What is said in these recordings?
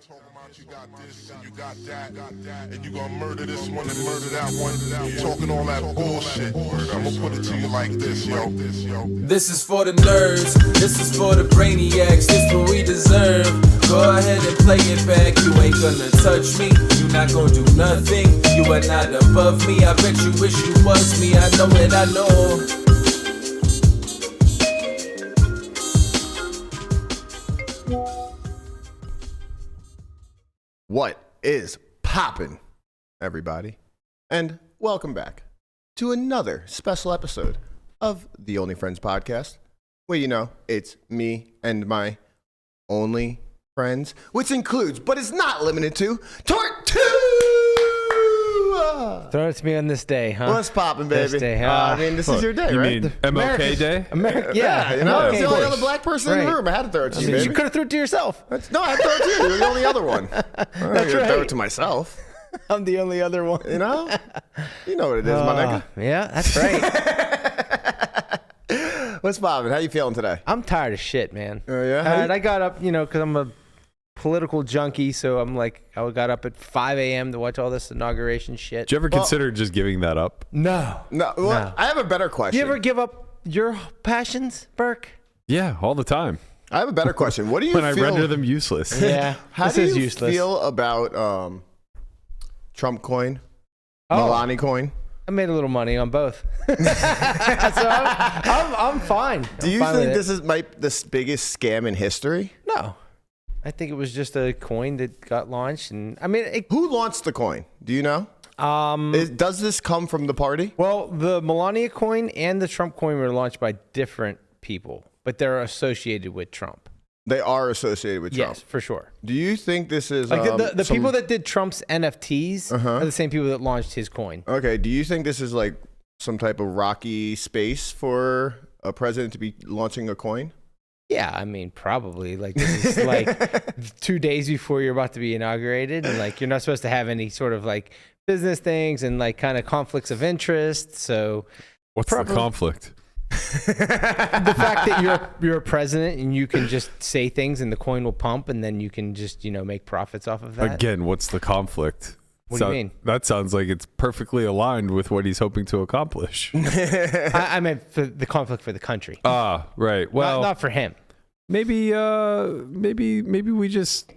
Talking about you got this and you got that, and you gonna murder this one and murder that one. Talking all that bullshit. I'm gonna put it to you like this, yo. This is for the nerds, this is for the brainiacs, this what we deserve. Go ahead and play it back, you ain't gonna touch me, you not gonna do nothing, you are not above me. I bet you wish you was me, I know it, I know. What is poppin', everybody? And welcome back to another special episode of the Only Friends podcast. Well, you know, it's me and my only friends, which includes, but is not limited to, Tortuga! Throw it to me on this day, huh? What's poppin', baby? This day, huh? I mean, this is your day, You right? mean MLK Day? Yeah, you know, okay, it's the only of other black person in the room. I had to throw it to you, baby. You could have threw it to yourself. No, I had to throw it to you. You're the only other one. That's I right. throw it to myself. I'm the only other one. You know? You know what it is, my nigga. Yeah, that's right. What's poppin'? How you feeling today? I'm tired of shit, man. Oh, yeah? Tired. I got up, because I'm a political junkie, so I'm like, I got up at 5 a.m. to watch all this inauguration shit. Did you ever consider just giving that up? No. Well, I have a better question. Do you ever give up your passions, Burke? Yeah, all the time. I have a better question. What do you When feel? I render them useless. Yeah. How this do is you useless. feel about Trump coin, Oh. Milani coin? I made a little money on both. So I'm fine. Do you think this is the biggest scam in history? No. I think it was just a coin that got launched, and I mean, Who launched the coin? Do you know? Does this come from the party? well, the Melania coin and the Trump coin were launched by different people, but they're associated with Trump. They are associated with Trump. Yes, for sure. Do you think this is Like the people that did Trump's NFTs are the same people that launched his coin. Okay, do you think this is like some type of rocky space for a president to be launching a coin? Yeah, I mean, probably. Like, this is like 2 days before you're about to be inaugurated, and like you're not supposed to have any sort of like business things and like kind of conflicts of interest. So, What's the conflict? the fact that you're a president and you can just say things and the coin will pump, and then you can just make profits off of that. Again, what's the conflict? What do you mean? That sounds like it's perfectly aligned with what he's hoping to accomplish. I meant for the conflict for the country. Right. Well, not for him. maybe we just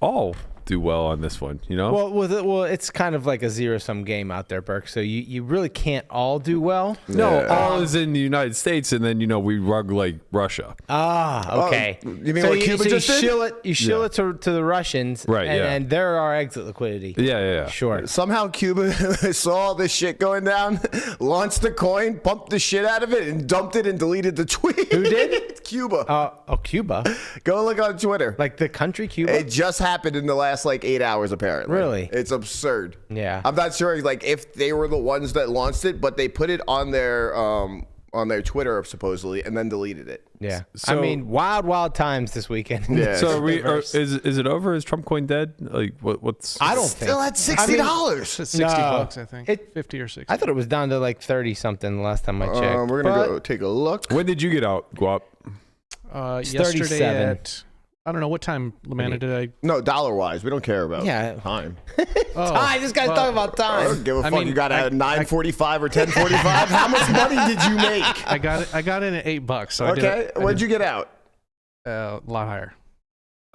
all do well on this one, Well, it's kind of like a zero-sum game out there, Burke. So you really can't all do well. No, all is in the United States, and then we rug like Russia. Okay. You mean what Cuba just did? You shill it to the Russians, Right, and they're our exit liquidity. Yeah. Sure. Somehow Cuba saw all this shit going down, launched the coin, pumped the shit out of it, and dumped it and deleted the tweet. Who did? Cuba. Cuba? Go look on Twitter. Like the country Cuba? It just happened in the last 8 hours, apparently. Really? It's absurd. Yeah. I'm not sure if they were the ones that launched it, but they put it on their Twitter supposedly and then deleted it. Yeah. So- I mean, wild times this weekend. Yeah. So is it over? Is Trump coin dead? Like what's? I don't think. Still at $60. It's 60 bucks, I think. 50 or 60. I thought it was down to like 30 something the last time I checked. We're gonna go take a look. When did you get out, Guap? Yesterday 37. at, I don't know, what time, Lamanna, did I? No, dollar-wise, we don't care about Yeah. time. Time. This guy's talking about I time. don't give a fuck. mean, You got it at 9:45 or 10:45. How much money did you make? I got in at $8, so Okay, what'd you get out? a lot higher.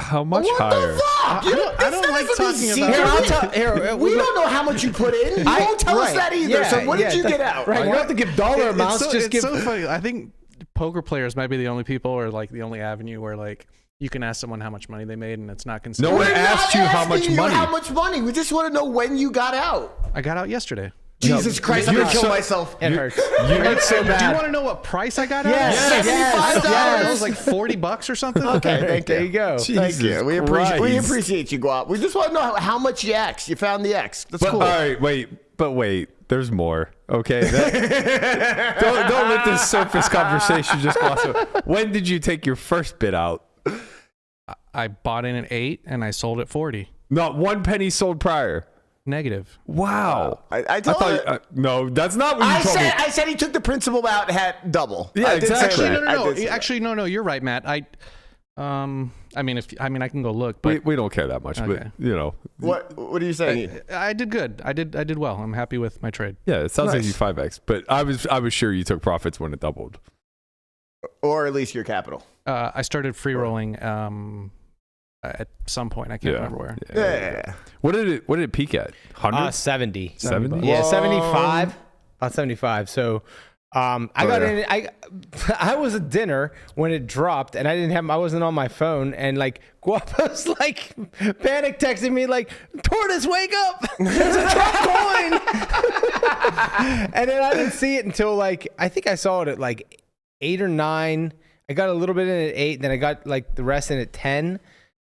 How much What higher? the fuck? I don't like talking about Here, I'll tell. We don't know how much you put in. You won't tell us that either. So what did you get out? Right, you don't have to give dollar amounts. It's so funny. I think poker players might be the only people, or like the only avenue where like you can ask someone how much money they made and it's not considered. No one We're asked not you how asking much you money. How much money? We just want to know when you got out. I got out yesterday. Jesus Christ, I'm you're gonna kill so- myself. It hurts. It's so Do you want to know what price I got out? Yes, at? yes, $75. It was like $40 or something. Okay, thank There you. you go. Thank you. We appreciate you, Guap. We just want to know how much you X. You found the X. That's But cool. all right, wait. There's more. Okay. Don't let this surface conversation just gloss over. When did you take your first bit out? I bought in at 8 and I sold at 40. Not one penny sold prior. Negative. Wow. I told thought no, that's not what you told me. I said he took the principal out and had double. Yeah, I did say exactly. that. Actually, I did say no. that. Actually, no. You're right, Matt. I mean, I can go look, but We don't care that much, Okay. but What are you saying? I did good. I did well. I'm happy with my trade. yeah, it sounds like Nice. you 5x. But I was sure you took profits when it doubled. Or at least your capital. I started free rolling at some point. I can't remember where. Yeah. What did it peak at? 100? 70. 70? Yeah, Whoa. 75. About 75. So I got in. I was at dinner when it dropped, and I wasn't on my phone, and like Guapo's like panic texting me like, "Tortoise, wake up! There's a Trump coin!" And then I didn't see it until like I think I saw it at like 8 or 9. I got a little bit in at 8, then I got like the rest in at 10,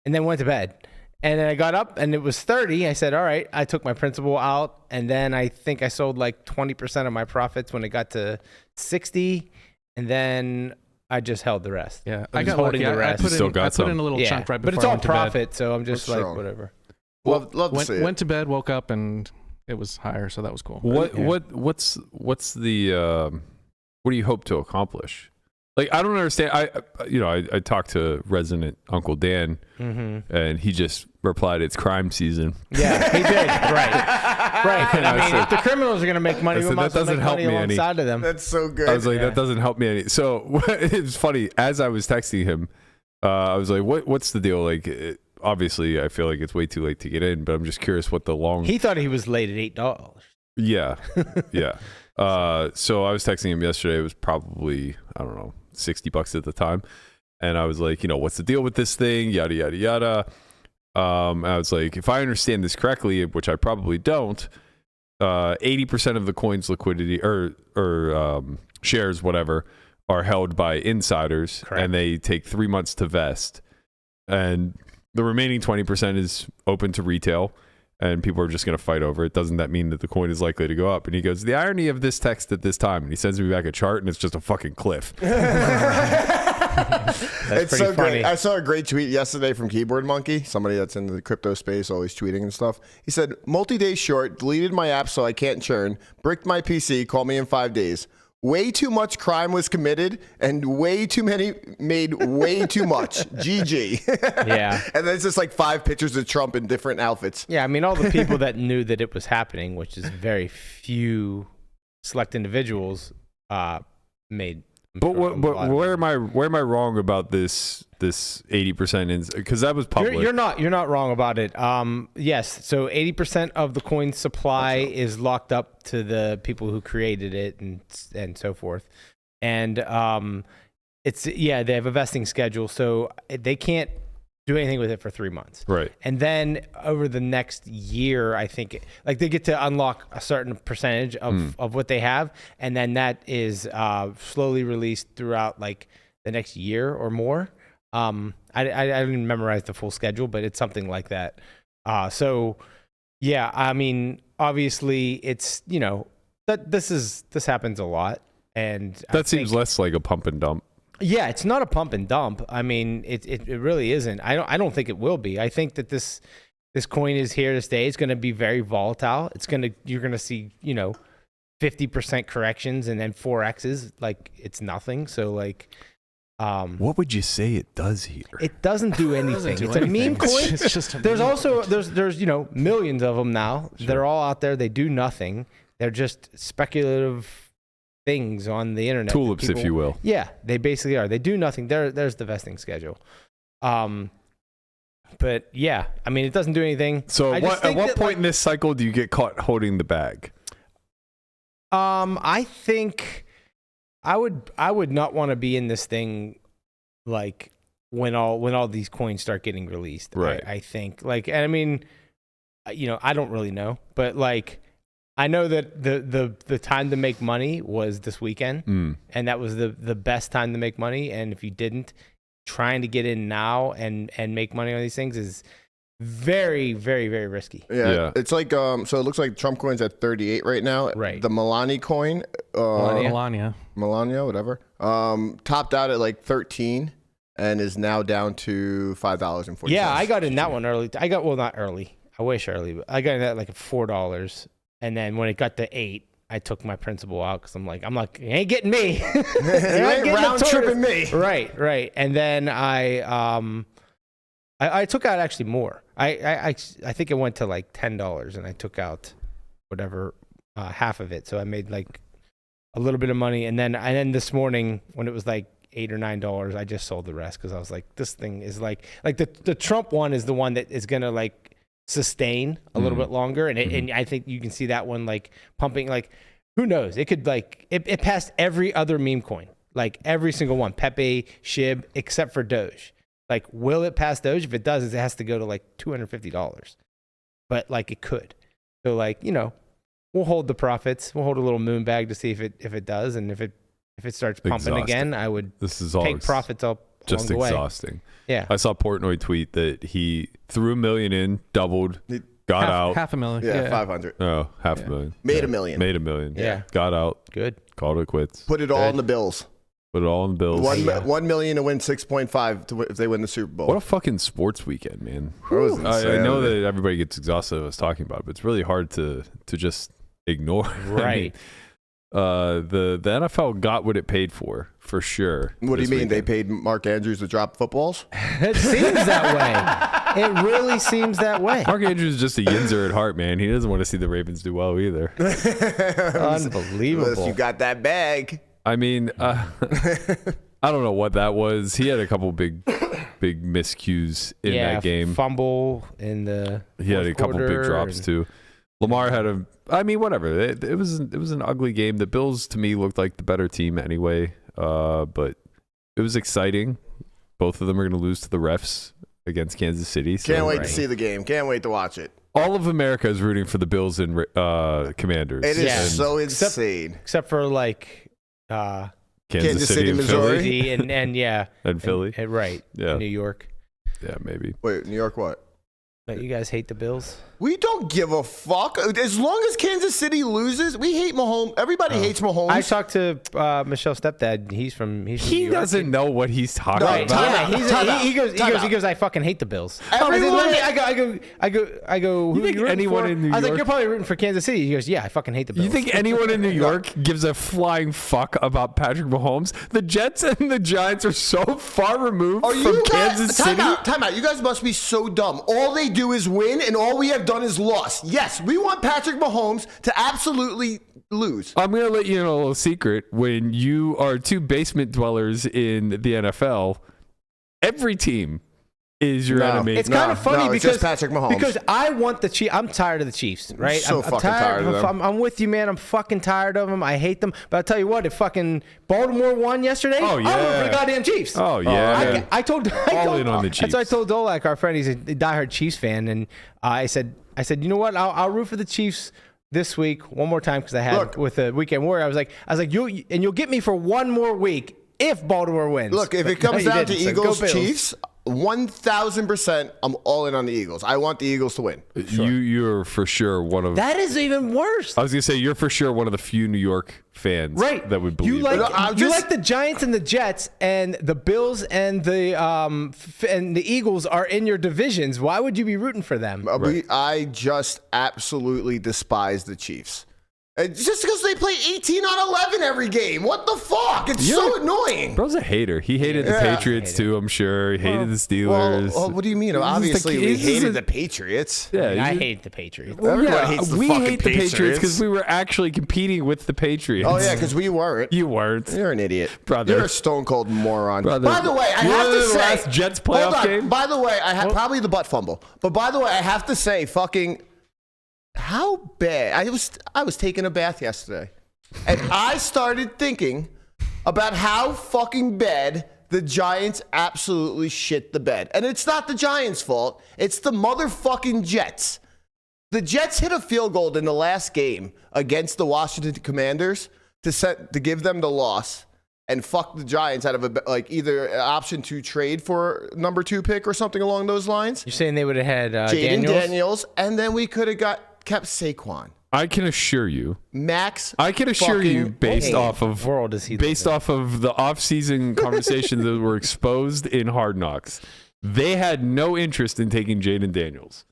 and then went to bed. And then I got up and it was 30. I said, all right, I took my principal out. And then I think I sold like 20% of my profits when it got to 60. And then I just held the rest. Yeah, I'm I just got holding lucky. the rest. I put in a little chunk right before but it's I all went to bed. profit. So I'm just That's like, strong. whatever. Love to see it. Went to bed, woke up, and it was higher, so that was cool. What's the what do you hope to accomplish? Like, I don't understand. I talked to resident Uncle Dan, and he just replied, "It's crime season." Yeah, he did. Right. And I mean, if the criminals are going to make money, I we said, might that as well doesn't make help money me any. alongside of them. That's so good. I was like, that doesn't help me any. So it's funny. As I was texting him, I was like, "What's the deal?" Like, obviously, I feel like it's way too late to get in, but I'm just curious what the long. He thought he was late at $8. Yeah. So I was texting him yesterday. It was probably, I don't know, $60 at the time. And I was like, what's the deal with this thing? Yada, yada, yada. I was like, if I understand this correctly, which I probably don't, 80% of the coin's liquidity or shares, whatever, are held by insiders. Correct. And they take 3 months to vest. And the remaining 20% is open to retail. And people are just going to fight over it. Doesn't that mean that the coin is likely to go up? And he goes, the irony of this text at this time. And he sends me back a chart, and it's just a fucking cliff. It's so funny. great. I saw a great tweet yesterday from Keyboard Monkey, somebody that's in the crypto space, always tweeting and stuff. He said, multi-day short, deleted my app so I can't churn, bricked my PC, call me in 5 days. Way too much crime was committed, and way too many made way too much. GG. Yeah. And then it's just like 5 pictures of Trump in different outfits. Yeah, I mean, all the people that knew that it was happening, which is very few select individuals, made. But where am I wrong about this 80%? Because that was public. You're not wrong about it. Yes, so 80% of the coin supply is locked up to the people who created it and so forth. And they have a vesting schedule, so they can't do anything with it for 3 months. Right. And then over the next year, I think like they get to unlock a certain percentage of what they have, and then that is slowly released throughout like the next year or more. I didn't memorize the full schedule, but it's something like that. So yeah, I mean, obviously it's, that this happens a lot. And that seems less like a pump and dump. Yeah, it's not a pump and dump. I mean, it really isn't. I don't think it will be. I think that this coin is here to stay. It's going to be very volatile. You're going to see, 50% corrections and then 4X's like it's nothing. So like what would you say it does here? It doesn't do anything. It's a meme coin. It's just a There's meme also there's millions of them now. Sure. They're all out there. They do nothing. They're just speculative things on the internet. Tulips, if you will. Yeah, they basically are. They do nothing. There's the vesting schedule. But yeah, I mean, it doesn't do anything. So at what point in this cycle do you get caught holding the bag? I think I would not want to be in this thing like when all these coins start getting released. Right. I think like, and I mean, I don't really know, but like, I know that the time to make money was this weekend, and that was the best time to make money. And if you didn't, trying to get in now and make money on these things is very, very, very risky. Yeah. It's like so it looks like Trump coin's at 38 right now. Right. The Melania coin, Melania, whatever, topped out at like 13 and is now down to $5.40. Yeah, I got in that one early. Not early. I wish early, but I got in that like $4. And then when it got to 8, I took my principal out because I'm like, you ain't getting me. You ain't round tripping me. Right. And then I took out actually more. I think it went to like $10, and I took out whatever half of it. So I made like a little bit of money, and then this morning when it was like $8 or $9, I just sold the rest because I was like, this thing is like the Trump one is the one that is gonna like sustain a little bit longer, and I think you can see that one like pumping. Like, who knows? It could like it passed every other meme coin, like every single one, Pepe, Shib, except for Doge. Like, will it pass Doge? If it does, it has to go to like $250. But like it could. So like, you know, we'll hold the profits. We'll hold a little moon bag to see if it does, and if it starts pumping again, I would take profits up just along the way. Exhausting. Yeah. I saw Portnoy tweet that he threw $1 million in, doubled, got out. $500,000. Yeah, 500. Oh, $500,000. Made $1 million. Made $1 million. Yeah. Got out. Good. Called it quits. Put it all in the Bills. Put it all in the Bills. $1 million to win 6.5 if they win the Super Bowl. What a fucking sports weekend, man. I know that everybody gets exhausted of us talking about it, but it's really hard to just ignore. Right. The NFL got what it paid for sure. What do you mean? They paid Mark Andrews to drop footballs? It seems that way. It really seems that way. Mark Andrews is just a yinzer at heart, man. He doesn't want to see the Ravens do well either. Unbelievable. Unless you got that bag. I mean, I don't know what that was. He had a couple big miscues in that game. Fumble in the He had a couple big drops too. Lamar had whatever. It was an ugly game. The Bills to me looked like the better team anyway. But it was exciting. Both of them are going to lose to the refs against Kansas City. So. Can't wait to see the game. Can't wait to watch it. All of America is rooting for the Bills and Commanders. It is so insane. Except for like Kansas City, Missouri, and and Philly, right? Yeah, New York. Yeah, maybe. Wait, New York what? But you guys hate the Bills? We don't give a fuck. As long as Kansas City loses, we hate Mahomes. Everybody hates Mahomes. I talked to Michelle's stepdad. He's from He New York. doesn't know what he's talking Right, about. He goes. I fucking hate the Bills. Everyone- I go. Who You think rooting anyone for? in New I was like, York- you're probably rooting for Kansas City. He goes, yeah, I fucking hate the Bills. You think anyone in New York gives a flying fuck about Patrick Mahomes? The Jets and the Giants are so far removed from Kansas City. Time out. You guys must be so dumb. All they do is win, and all we have done is lost. Yes, we want Patrick Mahomes to absolutely lose. I'm going to let you know a little secret. When you are two basement dwellers in the NFL, every team is your enemy. It's kind of funny it's because just Patrick Mahomes. Because I want the Chiefs. I'm tired of the Chiefs, right? So I'm fucking tired of them. I'm with you, man. I'm fucking tired of them. I hate them. But I'll tell you what, if fucking Baltimore won yesterday, Oh, yeah. I'm rooting for the goddamn Chiefs. Oh, yeah. I told in on the Chiefs. That's what I told Dolak, our friend. He's a diehard Chiefs fan, and I said, you know what? I'll root for the Chiefs this week one more time because I had with the weekend warrior. I was like, you'll get me for one more week if Baltimore wins. Look, if But it comes no, down to you didn't. So go Eagles Bills. Chiefs, 1,000%, I'm all in on the Eagles. I want the Eagles to win. You're for sure one of. That is even worse. I was gonna say you're for sure one of the few New York fans, Right. that would believe you like that. you like the Giants and the Jets and the Bills and the Eagles are in your divisions. Why would you be rooting for them? I just absolutely despise the Chiefs. Just because they play 18 on 11 every game. What the fuck? It's so annoying. Bro's a hater. He hated the Patriots too, I'm sure. He hated the Steelers. Well, what do you mean? Obviously, we hated the Patriots. Yeah, I hate the Patriots. Everyone hates the we fucking hate the Patriots Patriots because we were actually competing with the Patriots. Oh, yeah, because we weren't. You weren't. You're an idiot. Brother. You're a stone cold moron. Brother. By the way, I You have remember to the say. last Jets playoff Hold on. game? By the way, I had probably the butt fumble. But by the way, I have to say, fucking, how bad. I was taking a bath yesterday. And I started thinking about how fucking bad the Giants absolutely shit the bed. And it's not the Giants' fault. It's the motherfucking Jets. The Jets hit a field goal in the last game against the Washington Commanders to give them the loss and fuck the Giants out of either an option to trade for number 2 pick or something along those lines. You're saying they would have had Jaden Daniels, and then we could have kept Saquon. I can assure you, Max. based off of world is he based off of the offseason conversations that were exposed in Hard Knocks, they had no interest in taking Jaden Daniels.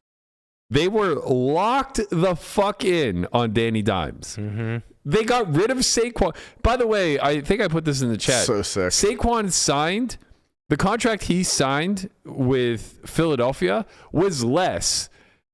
They were locked the fuck in on Danny Dimes. Mm-hmm. They got rid of Saquon. By the way, I think I put this in the chat. So sick. Saquon signed, the contract he signed with Philadelphia was less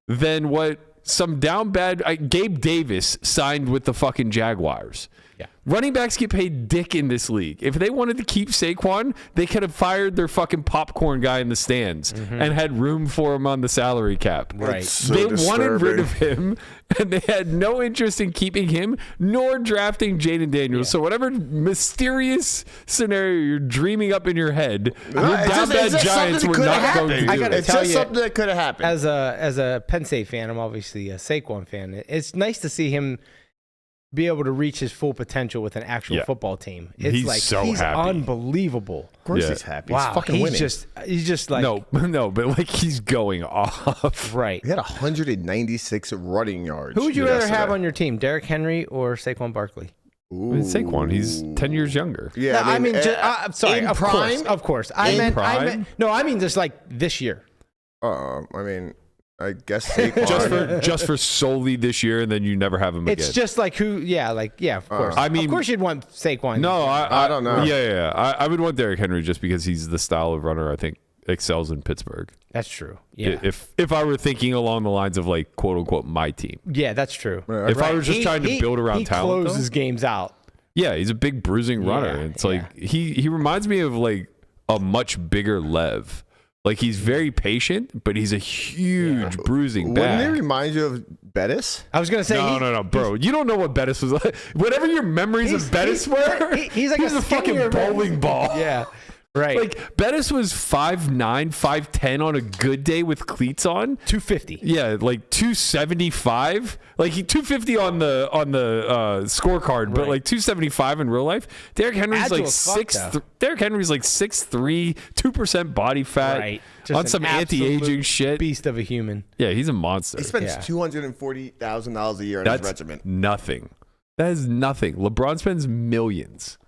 than what some down bad Gabe Davis signed with the fucking Jaguars. Yeah. Running backs get paid dick in this league. If they wanted to keep Saquon, they could have fired their fucking popcorn guy in the stands and had room for him on the salary cap. Right. That's so They disturbing. wanted rid of him, and they had no interest in keeping him nor drafting Jaden Daniels. So whatever mysterious scenario you're dreaming up in your head, your down bad Giants were not going to do I gotta it. It's tell just you, something that could have happened. As a Penn State fan, I'm obviously a Saquon fan. It's nice to see him be able to reach his full potential with an actual football team. It's He's like so he's happy. unbelievable. Of course Yeah. he's happy. Wow, He's fucking winning. he's just like No, but like he's going off. right. He had 196 running yards. Who would you rather yesterday. have on your team, Derrick Henry or Saquon Barkley? Ooh. I mean, Saquon, he's 10 years younger. Yeah, No, I mean, I'm sorry. in Of prime. course. I meant prime? no. I mean just like this year. I mean, I guess Saquon. just for solely this year, and then you never have him It's again. just like who? Yeah, of course. I mean- of course you'd want Saquon. No, I don't know. Yeah. I would want Derrick Henry just because he's the style of runner I think excels in Pittsburgh. that's true. Yeah, If I were thinking along the lines of like quote unquote my team, yeah, that's true. if I was just trying to build around he talent, closes though, games out. yeah, he's a big bruising runner. Yeah, It's like he reminds me of like a much bigger Lev. Like he's very patient, but he's a huge bruising Wouldn't back. they remind you of Bettis? I was gonna say No, bro. You don't know what Bettis was like. Whatever your memories of Bettis were, he's like a fucking skinnier man. bowling ball. Yeah, right. Like Bettis was 5'9", 5'10" on a good day with cleats on. 250. Yeah, like 275. Like he 250 on the scorecard, but Right. like 275 in real life. Derrick Henry's Agile like as fuck, 6. though. Derrick Henry's like 6'3", 2% body fat, Right. Just on an some anti-aging absolute shit. Beast of a human. Yeah, he's a monster. He spends Yeah. $240,000 a year on his That's regiment. nothing. That is nothing. LeBron spends millions.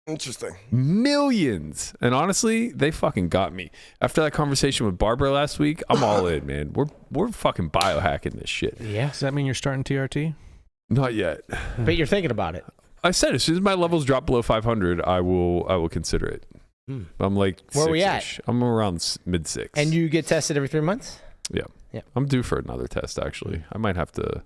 Interesting. Millions. And honestly, they fucking got me. After that conversation with Barbara last week, I'm all in, man. We're fucking biohacking this shit. Yeah, Does that mean you're starting TRT? Not yet. but you're thinking about it. I said as soon as my levels drop below 500, I will consider it. I'm like Where are we six-ish. I'm around mid 6. And you get tested every 3 months. Yeah. Yeah. I'm due for another test actually. I might have to.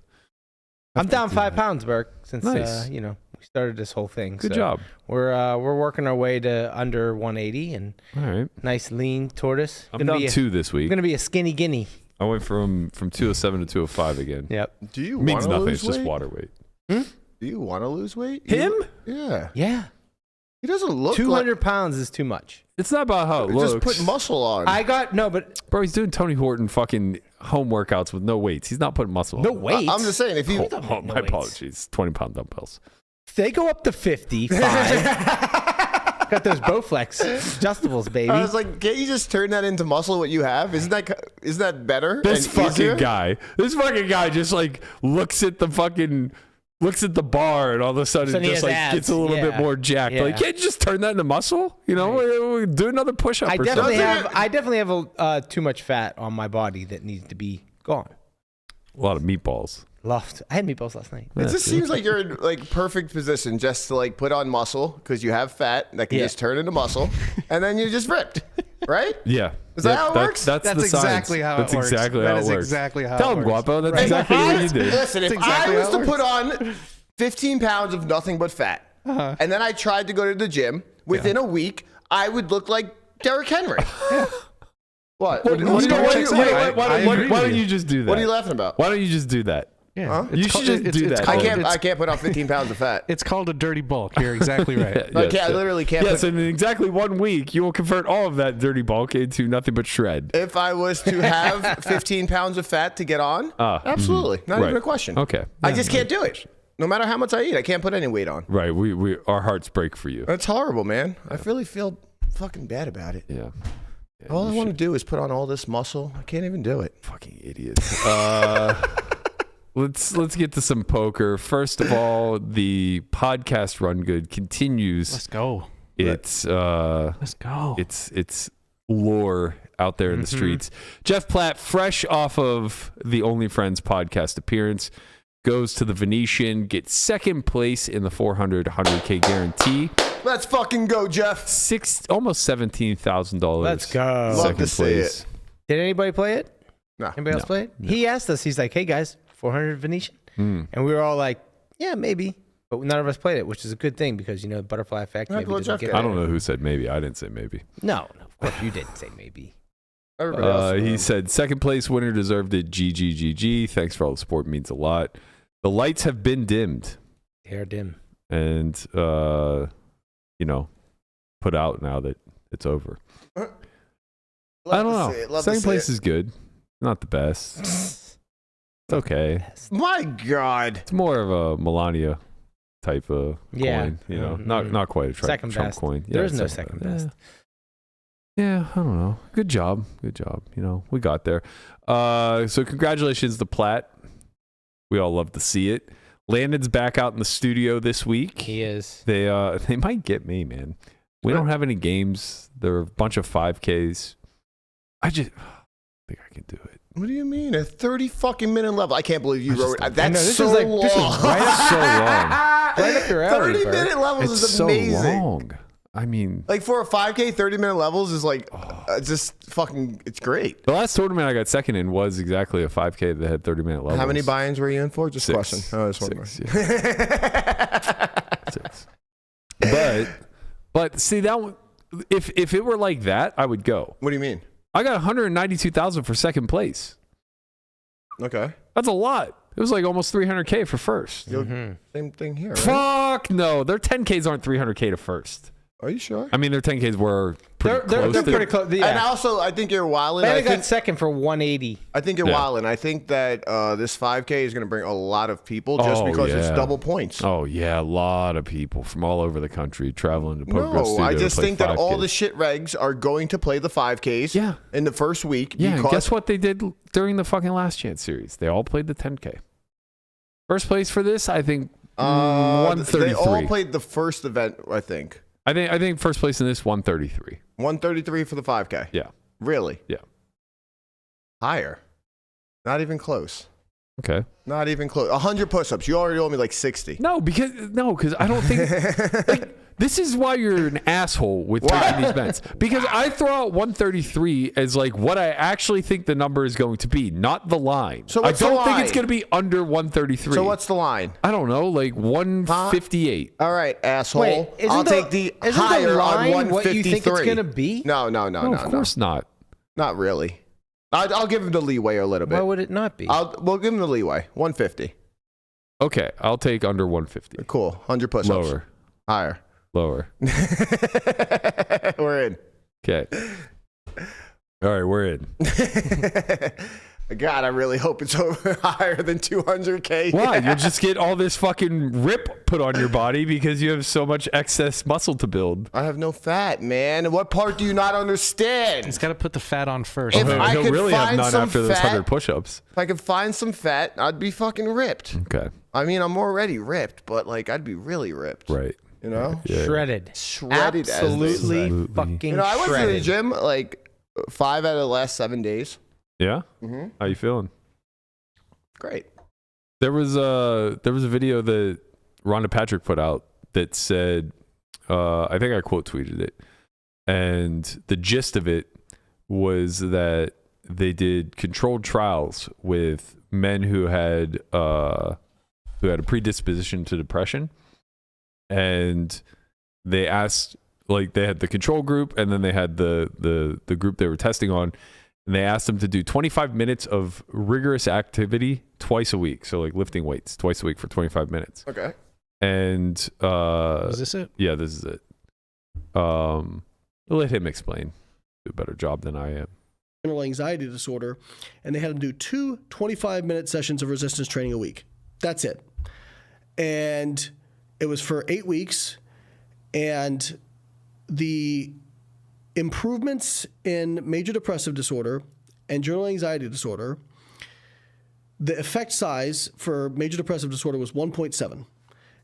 I'm down do 5 that. pounds, Burke. Since Nice. we started this whole thing. Good So job. We're working our way to under 180 and All right. nice lean tortoise. I'm down 2 this I'm week. gonna be a skinny guinea. I went from 207 to 205 again. Yep. Do you Means want to nothing. lose It's just weight? water weight. Do you want to lose weight? Him? Yeah. Yeah. He doesn't look 200 pounds is too much. It's not about how it like... looks. Just put muscle on. but Bro, he's doing Tony Horton fucking home workouts with no weights. He's not putting muscle no on. weights. I'm just saying, if you... Oh, my weights. apologies. 20-pound dumbbells. They go up to 55. Got those Bowflex adjustables, baby. I was like, can't you just turn that into muscle, what you have? Isn't that better? This and fucking easier? guy. This fucking guy just like looks at the bar and all of a sudden Suddenly he just has like abs. gets a little bit Yeah. more jacked. Yeah. Like, can't you just turn that into muscle? You know, do another push up I or definitely something. have. I definitely have too much fat on my body that needs to be gone. A lot of meatballs. I had meatballs last night. It just seems like you're in like perfect position just to like put on muscle because you have fat that can Yeah. just turn into muscle, and then you're just ripped, right? Yeah. Is that how it works? That's the exactly science. how That's it works. exactly That how is it works. exactly how Tell it him, works. Guapo. That's If exactly I what you was- did. Listen, if exactly I was how to it put on 15 pounds of nothing but fat, and then I tried to go to the gym, within a week, I would look like Derrick Henry. What? What Why don't you just do that? are you laughing about? Why don't you just do that? Yeah. Huh? It's You should just do that. I can't put on 15 pounds of fat. It's called a dirty bulk. You're exactly right. I literally can't. Yes, put, and in exactly 1 week, you will convert all of that dirty bulk into nothing but shred. if I was to have 15 pounds of fat to get on, absolutely, not even Right. a question. Okay. I just can't do it. No matter how much I eat, I can't put any weight on. Right. We our hearts break for you. That's horrible, man. I really feel fucking bad about it. Yeah. All I want to do is put on all this muscle. I can't even do it. Fucking idiots. Let's get to some poker. First of all, the podcast Run Good continues. Let's go. It's Let's go. its lore out there in the streets. Jeff Platt, fresh off of the Only Friends podcast appearance, goes to the Venetian, gets second place in the 100K guarantee. Let's fucking go, Jeff. Almost $17,000. Let's go. Love to see it. Did anybody play it? No. Anybody else play it? He asked us. He's like, "Hey guys, 400 Venetian," and we were all like, "Yeah, maybe," but none of us played it, which is a good thing because butterfly effect. Maybe doesn't get I don't know who said maybe. I didn't say maybe. No, of course you didn't say maybe. Everybody else He said second place winner deserved it. GGGG. Thanks for all the support. Means a lot. The lights have been dimmed. They are dim. And put out now that it's over. I don't know. Second place is good. Not the best. It's okay. My God. It's more of a Melania type of coin. Not quite a Trump best. coin. There is no second best. Yeah, I don't know. Good job. We got there. So congratulations to Platt. We all love to see it. Landon's back out in the studio this week. He is. They might get me, man. We don't have any games. There are a bunch of 5Ks. I just think I can do it. What do you mean? A 30 fucking minute level? I can't believe you wrote it. That's this so is like, long. This is right up, right up your alley, 30 minute levels It's is so amazing. long. I mean, Like for a 5K, 30 minute levels is like just fucking. It's great. the last tournament I got second in was exactly a 5K that had 30-minute levels. How many buy-ins were you in for? Just a 6. question. Oh, just one 6, yeah. 6. But see that one, if it were like that, I would go. What do you mean? I got 192,000 for second place. Okay. That's a lot. It was like almost 300K for first. Same thing here. Right? Fuck no, their 10Ks aren't 300K to first. Are you sure? I mean, their 10Ks were pretty close. They're to- pretty close. Yeah. And also, I think you're wilding. Landon got second for 180. I think you're wilding. I think that this 5K is going to bring a lot of people just because it's double points. Oh yeah, a lot of people from all over the country traveling to Poker No, Studio I to just play think that all 5Ks. the shit regs are going to play the 5Ks in the first week. Yeah, and because guess what they did during the fucking Last Chance series? They all played the 10K. First place for this, I think, 133. They all played the first event, I think. I think first place in this 133. 133 for the 5K. Yeah. Really? Yeah. Higher. Not even close. Okay. Not even close. 100 push-ups. You already owe me like 60. No, because I don't think like, this is why you're an asshole with taking these bets. Because I throw out 133 as like what I actually think the number is going to be, not the line. So I what's the don't think line? it's going to be under 133. So what's the line? I don't know, like 158. All right, asshole. Wait, I'll take the higher on 153. What you think it's going to be? No. Of course not. Not really. I'll give him the leeway a little bit. Why would it not be? We'll give him the leeway. 150. Okay, I'll take under 150. Cool. 100 push-ups. Lower. Higher. Lower. We're in. Okay. All right, we're in. God, I really hope it's over higher than 200K. Why? You'll just get all this fucking rip put on your body because you have so much excess muscle to build. I have no fat, man. What part do you not understand? He's got to put the fat on first. If I He'll could really have find none some after those fat- 100 push-ups. If I could find some fat, I'd be fucking ripped. Okay. I mean, I'm already ripped, but like I'd be really ripped. Right. You know? Yeah. Shredded. Shredded as Absolutely this. fucking You know, I went to the shredded. gym like 5 out of the last 7 days. Yeah? Mm-hmm. How you feeling? Great. There was a video that Rhonda Patrick put out that said, I think I quote tweeted it, and the gist of it was that they did controlled trials with men who had a predisposition to depression, and they asked, like, they had the control group and then they had the group they were testing on. And they asked them to do 25 minutes of rigorous activity twice a week. So like lifting weights twice a week for 25 minutes. Okay. And Is this it? yeah, this is it. I'll let him explain. Do a better job than I am. General anxiety disorder, and they had them do 2 25-minute sessions of resistance training a week. That's it. And it was for 8 weeks, and the improvements in major depressive disorder and general anxiety disorder, the effect size for major depressive disorder was 1.7.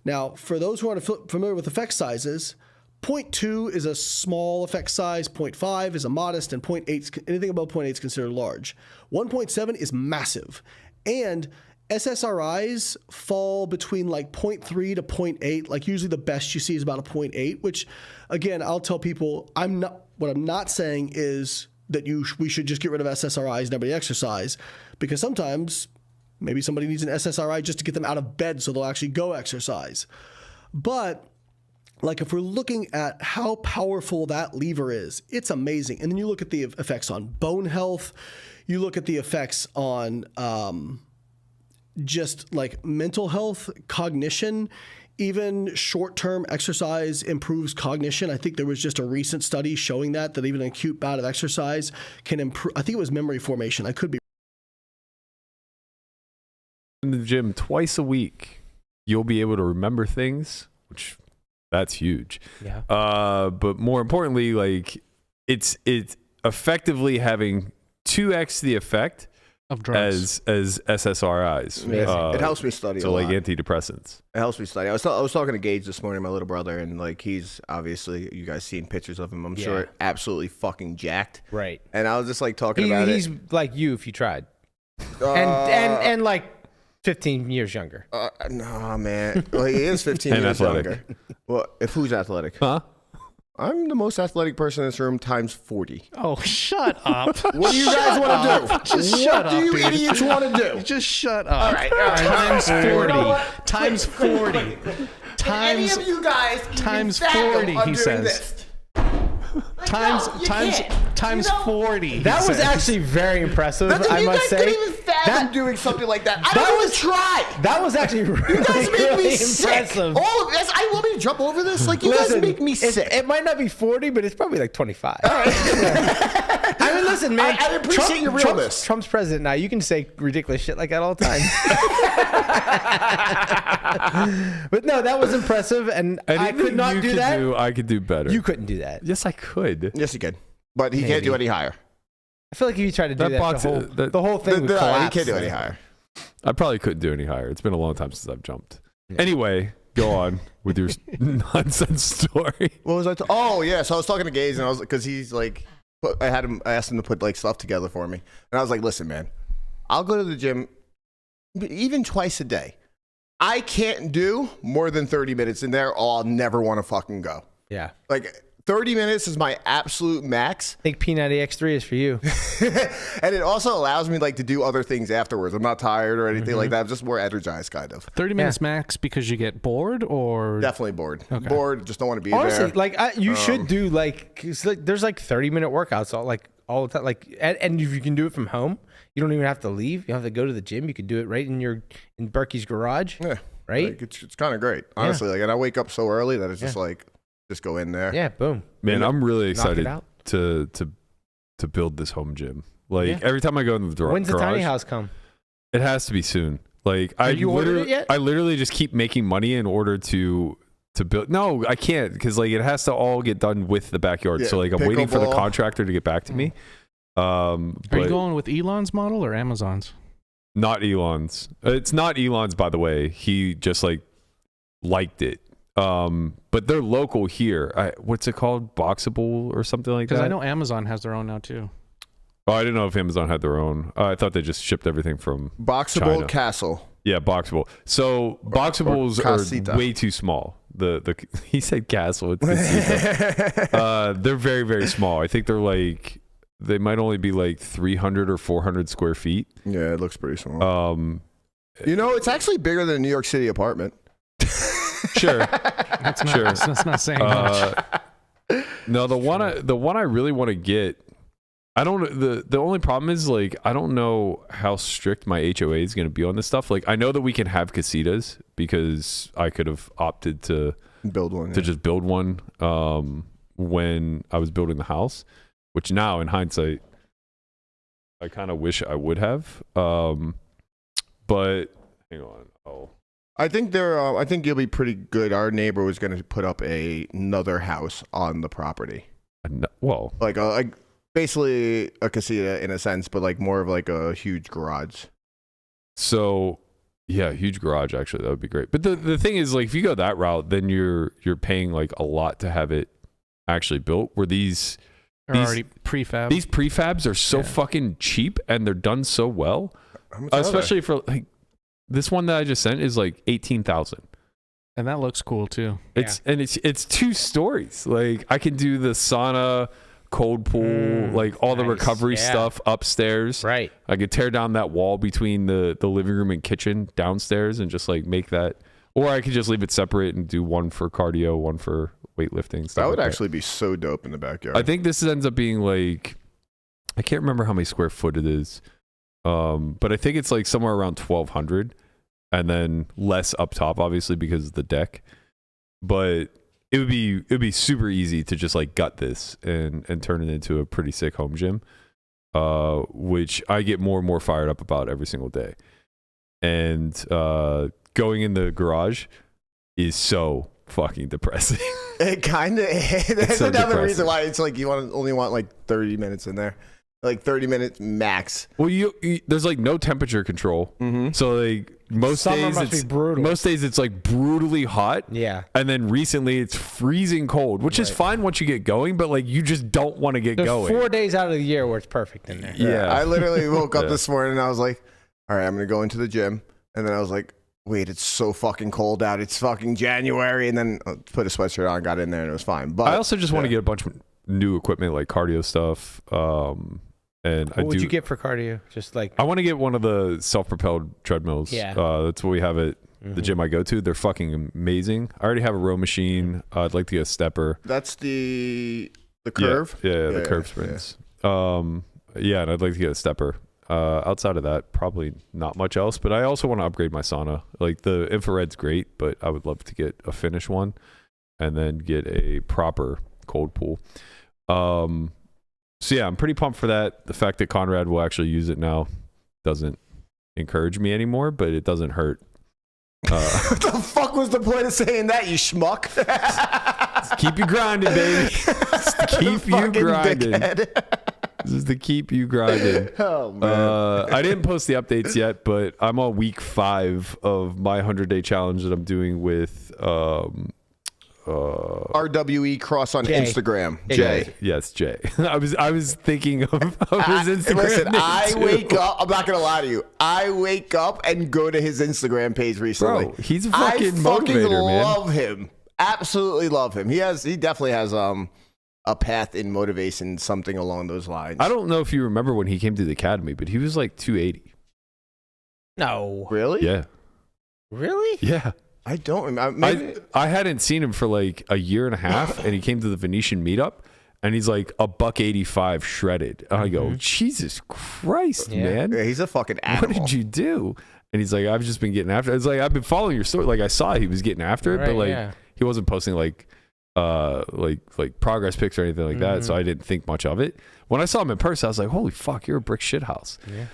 Now, for those who aren't familiar with effect sizes, 0.2 is a small effect size, 0.5 is a modest, and 0.8, anything above 0.8 is considered large. 1.7 is massive. And SSRIs fall between like 0.3 to 0.8. Like usually the best you see is about a 0.8, which again, I'll tell people, what I'm not saying is that we should just get rid of SSRIs and everybody exercise, because sometimes maybe somebody needs an SSRI just to get them out of bed so they'll actually go exercise. But like if we're looking at how powerful that lever is, it's amazing. And then you look at the effects on bone health, you look at the effects on just like mental health, cognition, even short-term exercise improves cognition. I think there was just a recent study showing that even an acute bout of exercise can improve. I think it was memory formation. I could be in the gym twice a week. You'll be able to remember things, which that's huge. Yeah. But more importantly, like it's effectively having 2x the effect of drugs as SSRIs. It helps me study. So a like lot. antidepressants. It helps me study. I was talking to Gage this morning, my little brother, and like he's obviously, you guys seen pictures of him, I'm sure, absolutely fucking jacked. Right. And I was just like talking about He's it. like you if you tried, and like 15 years younger. Nah, man. Well, he is 15 And years athletic. younger. Well, if who's athletic? Huh? I'm the most athletic person in this room times 40. Oh, shut up. What do you guys want to do? Just shut What do up, you dude. idiots want to do? Just shut up. All right. Times 40. You know what? Times 40. Times Any of you guys times fathom 40, he undoing says. this? times No, you times can't. times You know, 40. he That was says. actually very impressive, Listen, I you must guys say. couldn't even fathom doing something like that. I That don't was- even try. That was actually really, You guys make really me sick. impressive. All of this. I want me to jump over this. Like you Listen, guys make me sick. It might not be 40, but it's probably like 25. I mean, listen, man. I appreciate your realness. Trump's president now. You can say ridiculous shit like that all the time. But no, that was impressive, and I Anything could not you do could that. I could do better. You couldn't do that. Yes, I could. Yes, he can, but he can't do any higher. I feel like if you tried to do That that, box- the whole thing would He collapse. can't do any higher. I probably couldn't do any higher. It's been a long time since I've jumped. Anyway, go on with your nonsense story. What was I? Oh yeah, so I was talking to Gaze, and I was because he's like, I asked him to put like stuff together for me, and I was like, listen, man, I'll go to the gym even twice a day. I can't do more than 30 minutes in there, or I'll never want to fucking go. Yeah. Like 30 minutes is my absolute max. I think P90X3 is for you. And it also allows me like to do other things afterwards. I'm not tired or anything like that. I'm just more energized, kind of. 30 minutes max because you get bored, or Definitely bored. Okay. Bored, just don't want to be Honestly, there. like you should do like, 'cause, like there's like 30-minute workouts all the time. Like, and if you can do it from home, you don't even have to leave. You don't have to go to the gym. You can do it right in Berkey's garage. Yeah. Right? Like, it's kind of great, honestly. Like, and I wake up so early that it's just like, just go in there. Yeah. Boom. Man, I'm really Knock it excited out. to build this home gym. Like Yeah. every time I go in the garage, When's the tiny house come? it has to be soon. Like Have you ordered it yet? I literally just keep making money in order to build. No, I can't because like it has to all get done with the backyard. Yeah, So like I'm waiting for the pickleball. contractor to get back to me. are you But going with Elon's model or Amazon's? not Elon's. It's not Elon's, by the way. He just like liked it. But they're local here. What's it called? Boxable or something like that? Because I know Amazon has their own now too. Oh, I didn't know if Amazon had their own. I thought they just shipped everything from Boxable China. Castle. Yeah, boxable. So boxables casita. are way too small. The he said castle. It's casita. They're very, very small. I think they might only be like 300 or 400 square feet. Yeah, it looks pretty small. You know, it's actually bigger than a New York City apartment. Sure. That's not, Sure. that's not saying much. No, the one I really want to get. I don't. The only problem is like I don't know how strict my HOA is going to be on this stuff. Like I know that we can have casitas because I could have opted to Build one. to just build one when I was building the house, which now in hindsight I kind of wish I would have. But hang on. Oh. I think I think you'll be pretty good. Our neighbor was going to put up another house on the property, Well, like basically a casita in a sense, but like more of like a huge garage. so Yeah, huge garage actually. That would be great. But the thing is, like, if you go that route, then you're paying like a lot to have it actually built. Where these already prefab. These prefabs are so fucking cheap and they're done so well. Especially for like this one that I just sent is like 18,000. And that looks cool too. It's 2 stories. Like I can do the sauna, cold pool, like all the recovery stuff upstairs. Right. I could tear down that wall between the living room and kitchen downstairs and just like make that, or I could just leave it separate and do one for cardio, one for weightlifting. Stuff That would like actually be so dope in the backyard. I think this ends up being like, I can't remember how many square foot it is, but I think it's like somewhere around 1,200, and then less up top, obviously because of the deck. But it'd be super easy to just like gut this and turn it into a pretty sick home gym, which I get more and more fired up about every single day. And going in the garage is so fucking depressing. It kind of that's so another depressing. reason why it's like you only want like 30 minutes in there, like 30 minutes max. Well, you there's like no temperature control, so like most Summer days must it's be brutal. Most days it's like brutally hot. Yeah. And then recently it's freezing cold, which is fine once you get going, but like you just don't want to get There's going. 4 days out of the year where it's perfect in there. Yeah. I literally woke up this morning and I was like, all right, I'm gonna go into the gym, and then I was like, wait, it's so fucking cold out. It's fucking January, and then I put a sweatshirt on, got in there, and it was fine. But I also just want to get a bunch of new equipment like cardio stuff. And What would you get for cardio? Just like I want to get one of the self-propelled treadmills. Yeah. That's what we have at the gym I go to. They're fucking amazing. I already have a row machine. I'd like to get a stepper. that's the curve. Yeah, the curve sprints. Yeah, and I'd like to get a stepper. Outside of that, probably not much else. But I also want to upgrade my sauna. Like the infrared's great, but I would love to get a Finnish one, and then get a proper cold pool. So yeah, I'm pretty pumped for that. The fact that Conrad will actually use it now doesn't encourage me anymore, but it doesn't hurt. What the fuck was the point of saying that, you schmuck? Keep you grinding, baby. Keep you Fucking grinding. dickhead. This is to keep you grinding. Oh man. I didn't post the updates yet, but I'm on week 5 of my 100-day challenge that I'm doing with RWE Cross on Jay. Instagram. Yeah, Jay. Yes, Jay. I was thinking of his Instagram. Listen, name, I too. wake up. I'm not gonna lie to you. I wake up and go to his Instagram page recently. Bro, he's a fucking motivator, man. I love him. Absolutely love him. He definitely has a path in motivation, something along those lines. I don't know if you remember when he came to the academy, but he was like 280. no. Really. Yeah, Really? yeah. I don't remember. Maybe, I hadn't seen him for like a year and a half, and he came to the Venetian meetup, and he's like $185 shredded. And I go, Jesus Christ, Yeah. man. yeah, he's a fucking animal. What did you do? And he's like, I've just been getting after it. It's like, I've been following your story. Like I saw he was getting after it, but Right, like yeah. he wasn't posting like progress pics or anything like that. So I didn't think much of it. When I saw him in person, I was like, holy fuck, you're a brick shit house. Yeah.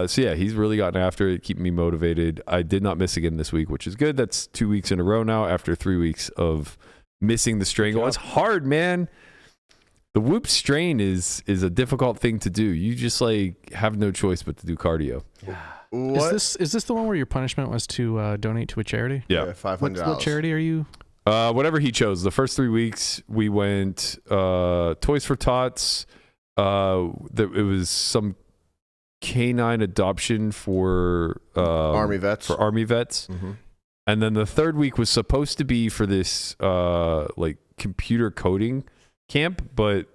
So yeah, he's really gotten after it, keeping me motivated. I did not miss again this week, which is good. That's 2 weeks in a row now after 3 weeks of missing the strain goal. It's hard, man. The whoop strain is a difficult thing to do. You just like have no choice but to do cardio. What? Is this the one where your punishment was to donate to a charity? Yeah. $500. What charity are you? Whatever he chose. The first 3 weeks we went Toys for Tots. It was some canine adoption for Army vets. For Army vets. Mm-hmm. And then the third week was supposed to be for this like computer coding camp, but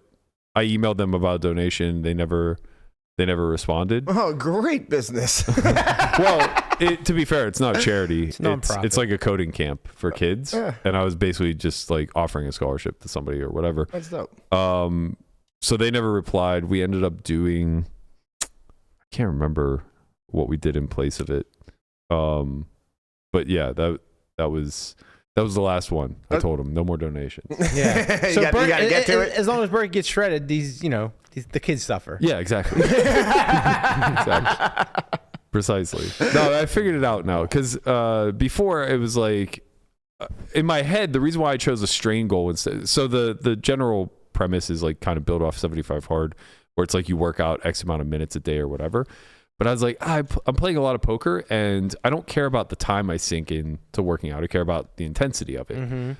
I emailed them about a donation. They never responded. Oh, great business. Well, to be fair, it's not a charity. It's nonprofit. It's like a coding camp for kids. Yeah. And I was basically just like offering a scholarship to somebody or whatever. That's dope. So they never replied. We ended up doing, I can't remember what we did in place of it. But yeah, that was the last one. I told him no more donations. Yeah. You gotta get to it. As long as Berkey gets shredded, the kids suffer. Yeah, exactly. Exactly. Precisely. No, I figured it out now because before it was like in my head, the reason why I chose a strain goal instead. So the general premise is like kind of build off 75 hard, where it's like you work out X amount of minutes a day or whatever. But I was like, I'm playing a lot of poker, and I don't care about the time I sink in to working out. I care about the intensity of it.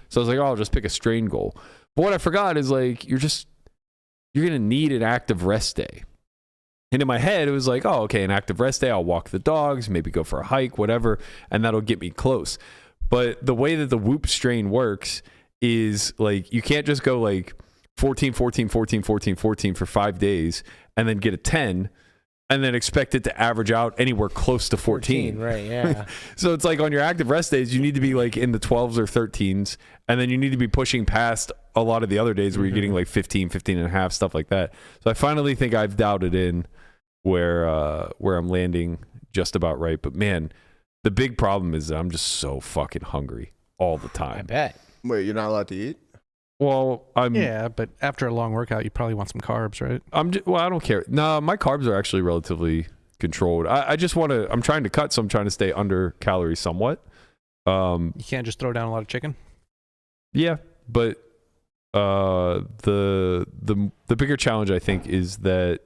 So I was like, I'll just pick a strain goal. But what I forgot is like, you're going to need an active rest day. And in my head, it was like, oh, okay, an active rest day. I'll walk the dogs, maybe go for a hike, whatever, and that'll get me close. But the way that the Whoop strain works is like, you can't just go like 14, 14, 14, 14, 14 for 5 days and then get a 10 and then expect it to average out anywhere close to 14. Right, yeah. So it's like on your active rest days, you need to be like in the 12s or 13s, and then you need to be pushing past a lot of the other days where you're getting like 15, 15 and a half, stuff like that. So I finally think I've dialed it in where I'm landing just about right. But man, the big problem is that I'm just so fucking hungry all the time. I bet. Wait, you're not allowed to eat? Well, Yeah, but after a long workout, you probably want some carbs, right? I don't care. No, my carbs are actually relatively controlled. I just want to. I'm trying to cut, so I'm trying to stay under calories somewhat. You can't just throw down a lot of chicken. Yeah, but the bigger challenge I think is that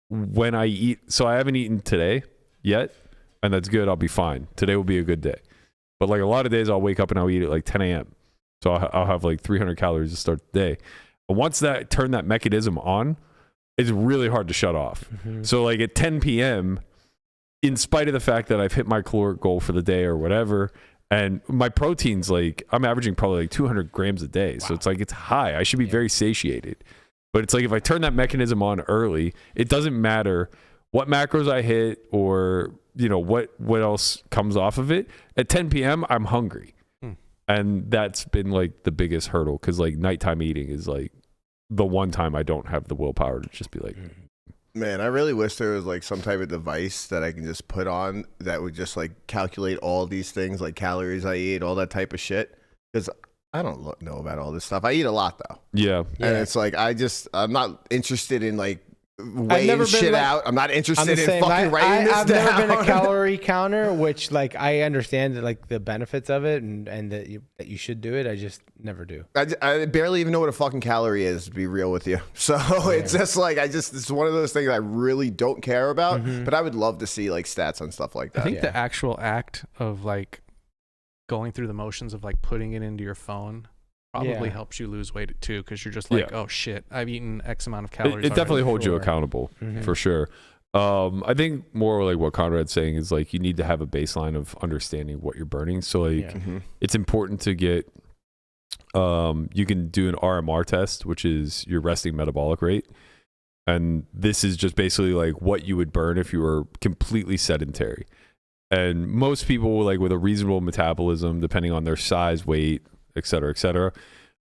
when I eat, so I haven't eaten today yet, and that's good. I'll be fine. Today will be a good day. But like a lot of days, I'll wake up and I'll eat at like 10 a.m. So I'll have like 300 calories to start the day. But once turn that mechanism on, it's really hard to shut off. So like at 10 p.m., in spite of the fact that I've hit my caloric goal for the day or whatever, and my protein's like, I'm averaging probably like 200 grams a day. So it's like, it's high. I should be very satiated. But it's like, if I turn that mechanism on early, it doesn't matter what macros I hit or, you know, what else comes off of it. At 10 p.m., I'm hungry. And that's been like the biggest hurdle, because like nighttime eating is like the one time I don't have the willpower to just be like, man, I really wish there was like some type of device that I can just put on that would just like calculate all these things, like calories I eat, all that type of shit. Because I don't know about all this stuff. I eat a lot though. yeah. And it's like, I'm not interested in like weighing shit out. I'm not interested in fucking writing this I've down. never been a calorie counter, which like I understand that, like the benefits of it and that you should do it. I just never do. I barely even know what a fucking calorie is, to be real with you. So it's just like, it's one of those things I really don't care about, but I would love to see like stats on stuff like that. I think the actual act of like going through the motions of like putting it into your phone probably helps you lose weight too, because you're just like, oh shit, I've eaten X amount of calories. It definitely holds you accountable for sure. I think more like what Conrad's saying is like, you need to have a baseline of understanding what you're burning. So like, it's important to get, you can do an RMR test, which is your resting metabolic rate. And this is just basically like what you would burn if you were completely sedentary. And most people like with a reasonable metabolism, depending on their size, weight, et cetera,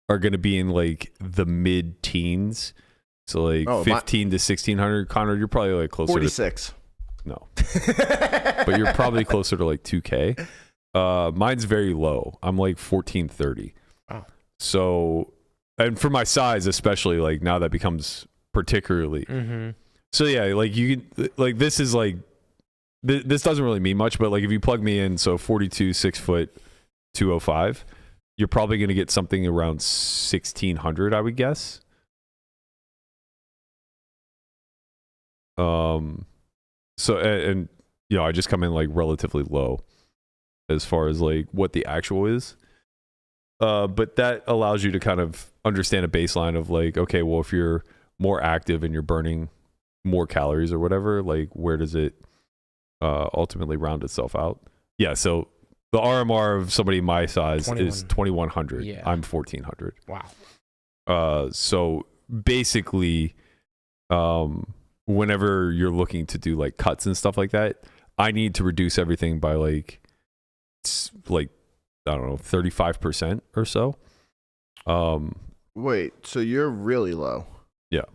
are going to be in like the mid-teens. So like 15 to 1600. Conrad, you're probably like closer 46. No. But you're probably closer to like 2K. Mine's very low. I'm like 1430. Wow. So, and for my size especially, like now that becomes particularly. So yeah, like you can, like this is like, this doesn't really mean much, but like if you plug me in, so 42, 6 foot, 205, you're probably going to get something around 1600, I would guess. So, and you know, I just come in like relatively low as far as like what the actual is. But that allows you to kind of understand a baseline of like, okay, well, if you're more active and you're burning more calories or whatever, like where does it ultimately round itself out? Yeah. So the RMR of somebody my size is 2100. Yeah. I'm 1400. Wow. So basically, whenever you're looking to do like cuts and stuff like that, I need to reduce everything by like I don't know, 35% or so. Wait, so you're really low? Yeah.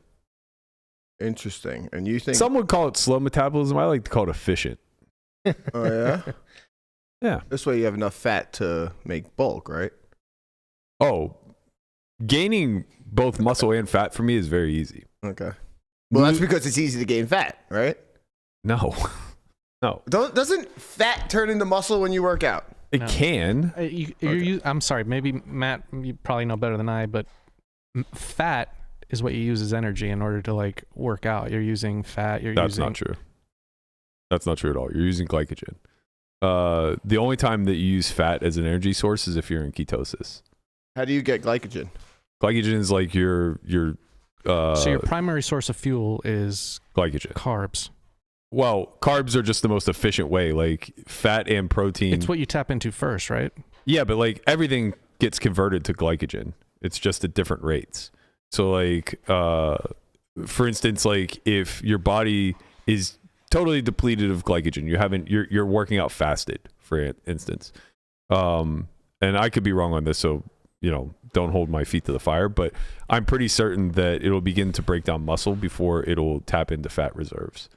Interesting. And you think some would call it slow metabolism? I like to call it efficient. Oh yeah. Yeah. This way you have enough fat to make bulk, right? Oh, gaining both muscle and fat for me is very easy. Okay. Well, that's because it's easy to gain fat, right? No. Doesn't fat turn into muscle when you work out? It can. I'm sorry, maybe Matt, you probably know better than I, but fat is what you use as energy in order to like work out. You're using fat. That's not true. That's not true at all. You're using glycogen. The only time that you use fat as an energy source is if you're in ketosis. How do you get glycogen? Glycogen is like your so your primary source of fuel is glycogen. Carbs. Well, carbs are just the most efficient way. Like fat and protein. It's what you tap into first, right? Yeah, but like everything gets converted to glycogen. It's just at different rates. So like, for instance, like if your body is totally depleted of glycogen, you're working out fasted, for instance. And I could be wrong on this, so don't hold my feet to the fire, but I'm pretty certain that it'll begin to break down muscle before it'll tap into fat reserves.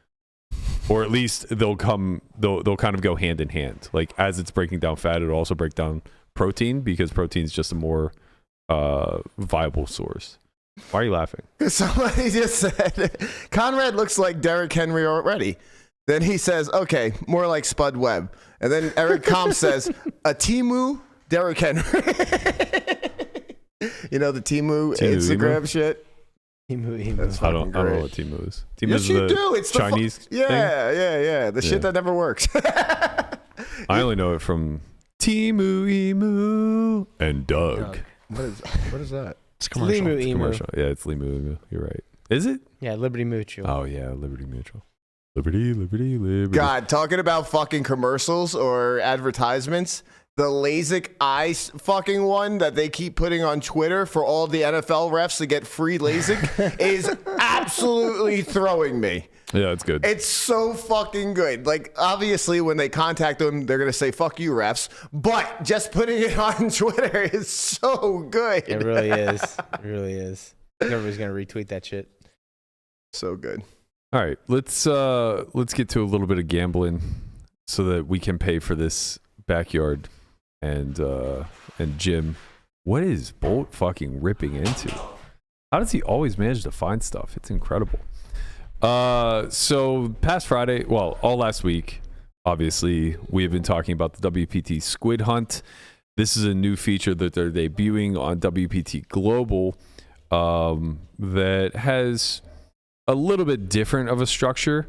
Or at least they'll kind of go hand in hand. Like as it's breaking down fat, it'll also break down protein, because protein is just a more viable source. Why are you laughing? Somebody just said, Conrad looks like Derrick Henry already. Then he says, okay, more like Spud Webb. And then Eric Comp says, a Timu Derrick Henry. You know the Timu Instagram shit? Timu. That's I don't know what Timu is. Timu yes, is you the do. It's Chinese thing? Yeah. The shit that never works. I only know it from Timu, Emu, and Doug. What is that? It's a commercial. Limu It's a Emu. commercial. Yeah, it's Limu Emu. You're right. Is it? Yeah, Liberty Mutual. Oh, yeah, Liberty Mutual. Liberty. God, talking about fucking commercials or advertisements, the LASIK eye fucking one that they keep putting on Twitter for all the NFL refs to get free LASIK is absolutely throwing me. Yeah, it's good. It's so fucking good. Like, obviously, when they contact them, they're going to say, fuck you, refs. But just putting it on Twitter is so good. It really is. It really is. Everybody's going to retweet that shit. So good. All right, let's get to a little bit of gambling so that we can pay for this backyard and gym. What is Bolt fucking ripping into? How does he always manage to find stuff? It's incredible. So past Friday, well, all last week, obviously, we have been talking about the WPT Squid Hunt. This is a new feature that they're debuting on WPT Global that has a little bit different of a structure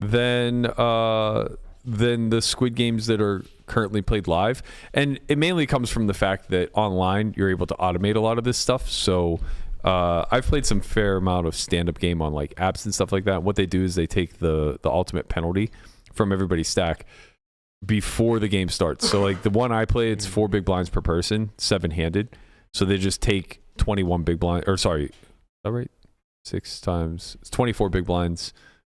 than the Squid Games that are currently played live. And it mainly comes from the fact that online, you're able to automate a lot of this stuff. So I've played some fair amount of stand-up game on like apps and stuff like that. What they do is they take the ultimate penalty from everybody's stack before the game starts. So like the one I play, it's 4 big blinds per person, 7-handed. So they just take 21 big blinds, or sorry, is that right? 6 times, it's 24 big blinds,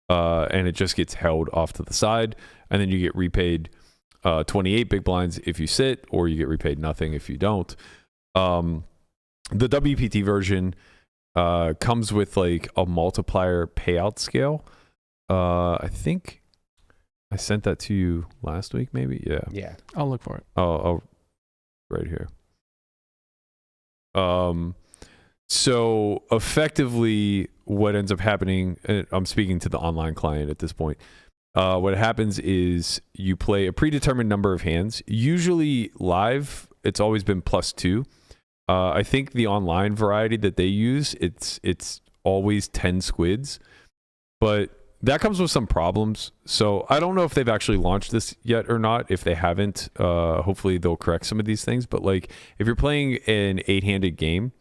and it just gets held off to the side, and then you get repaid 28 big blinds if you sit, or you get repaid nothing if you don't. The WPT version comes with like a multiplier payout scale. I think I sent that to you last week, maybe. Yeah. I'll look for it. Oh, right here. So effectively, what ends up happening, I'm speaking to the online client at this point. What happens is you play a predetermined number of hands. Usually live, it's always been +2. I think the online variety that they use, it's always 10 squids, but that comes with some problems. So I don't know if they've actually launched this yet or not. If they haven't, hopefully they'll correct some of these things. But like if you're playing an 8-handed game,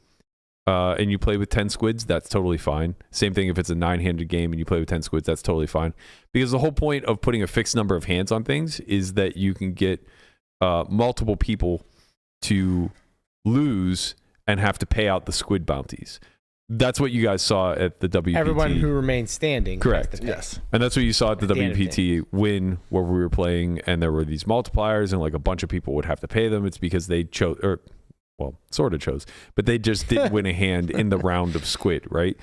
and you play with 10 squids, that's totally fine. Same thing if it's a 9-handed game and you play with 10 squids, that's totally fine. Because the whole point of putting a fixed number of hands on things is that you can get multiple people to lose and have to pay out the squid bounties. That's what you guys saw at the WPT. Everyone who remains standing. Correct. Has to pay. Yes. And that's what you saw at the At the end of the WPT win, where we were playing, and there were these multipliers, and like a bunch of people would have to pay them. It's because they chose, or well, sort of chose, but they just didn't win a hand in the round of squid, right?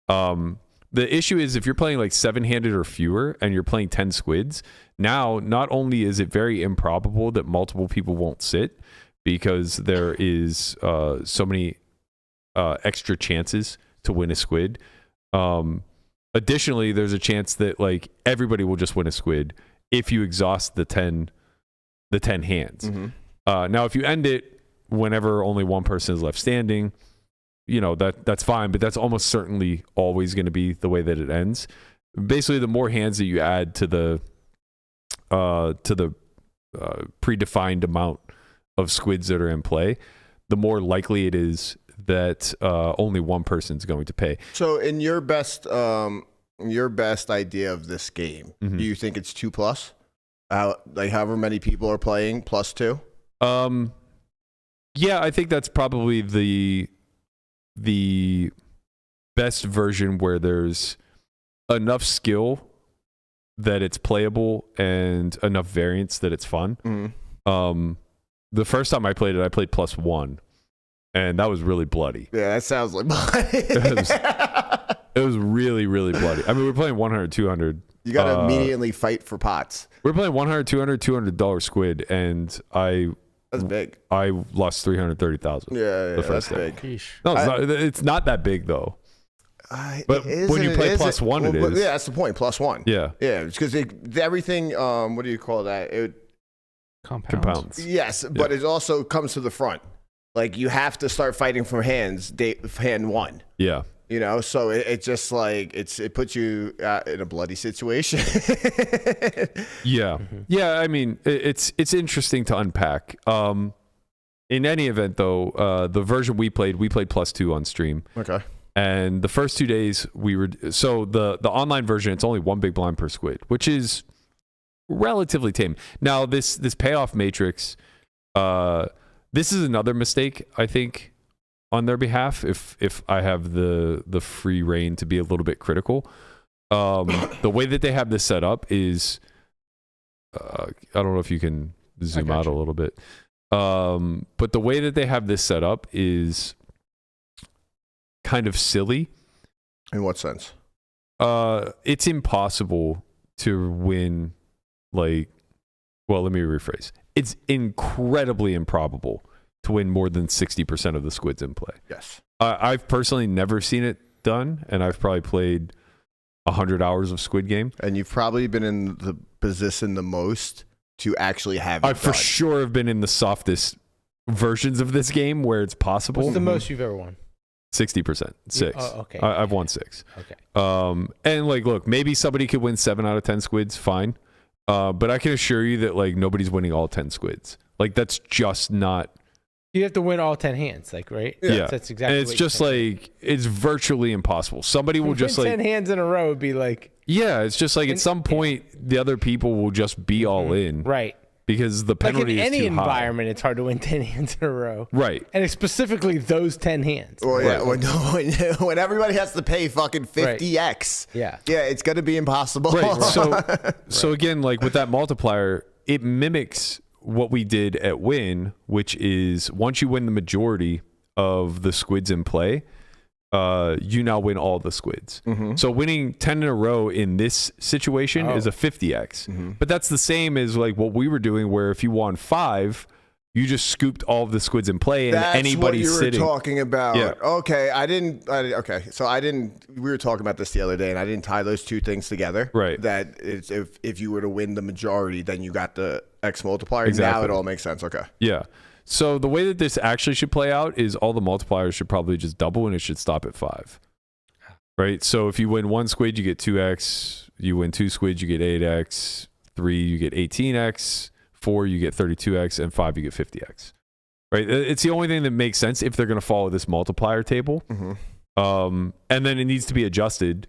The issue is if you're playing like 7-handed or fewer and you're playing 10 squids, now not only is it very improbable that multiple people won't sit because there is so many extra chances to win a squid. Additionally, there's a chance that like everybody will just win a squid if you exhaust the 10 hands. Mm-hmm. Now, if you end it whenever only one person is left standing, that's fine, but that's almost certainly always going to be the way that it ends. Basically, the more hands that you add to the to the predefined amount of squids that are in play, the more likely it is that only one person's going to pay. So in your best idea of this game, do you think it's 2+? Like however many people are playing +2? Yeah, I think that's probably the best version where there's enough skill that it's playable and enough variance that it's fun. The first time I played it, I played +1, and that was really bloody. Yeah, that sounds like bloody. It was really, really bloody. I mean, we're playing 100, 200. You got to immediately fight for pots. We're playing 100, 200, $200 squid, and That's big. I lost 330,000. Yeah, the first that's day. big. No, it's not that big though. But when you play +1, it is. Yeah, that's the point. +1. Yeah. Yeah, because everything. What do you call that? Compounds. Yes, but it also comes to the front. Like you have to start fighting from hand 1. Yeah. You know, so it just like it puts you in a bloody situation. Yeah. Yeah. I mean, it's interesting to unpack. In any event, though, the version we played +2 on stream. Okay. And the first 2 days the online version, it's only 1 big blind per squid, which is relatively tame. Now this payoff matrix, this is another mistake, I think, on their behalf, if I have the free reign to be a little bit critical. The way that they have this set up is, I don't know if you can zoom out a little bit. But the way that they have this set up is kind of silly. In what sense? It's impossible to win, let me rephrase. It's incredibly improbable to win more than 60% of the squids in play. Yes. I've personally never seen it done, and I've probably played 100 hours of Squid Game. And you've probably been in the position the most to actually have it I for sure have been in the softest versions of this game where it's possible. What's the most you've ever won? 60%. 6. Oh, okay. I've won 6. Okay. And look, maybe somebody could win 7 out of 10 squids, fine. But I can assure you that nobody's winning all 10 squids. That's just not. You have to win all 10 hands, right? Yeah. That's exactly. And it's just it's virtually impossible. Somebody will just 10 hands in a row would be yeah, it's just at some point the other people will just be all in. Right. Because the penalty in is any too environment, high. it's hard to win 10 hands in a row. Right. And it's specifically those 10 hands. Well, yeah, when everybody has to pay fucking 50x. Yeah. Yeah, it's going to be impossible. Right. So again, with that multiplier, it mimics what we did at Win, which is once you win the majority of the squids in play, you now win all the squids. Mm-hmm. So winning 10 in a row in this situation is a 50x. Mm-hmm. But that's the same as what we were doing, where if you won 5, you just scooped all of the squids in play, and that's anybody what you sitting. were talking about. Yeah. Okay, we were talking about this the other day, and I didn't tie those two things together. Right. That it's if you were to win the majority, then you got the X multiplier. Exactly. Now it all makes sense. Okay. Yeah. So the way that this actually should play out is all the multipliers should probably just double, and it should stop at 5. Right? So if you win 1 squid, you get 2x. You win 2 squids, you get 8x. 3, you get 18x. 4, you get 32x. And 5, you get 50x. Right? It's the only thing that makes sense if they're going to follow this multiplier table. Mm-hmm. And then it needs to be adjusted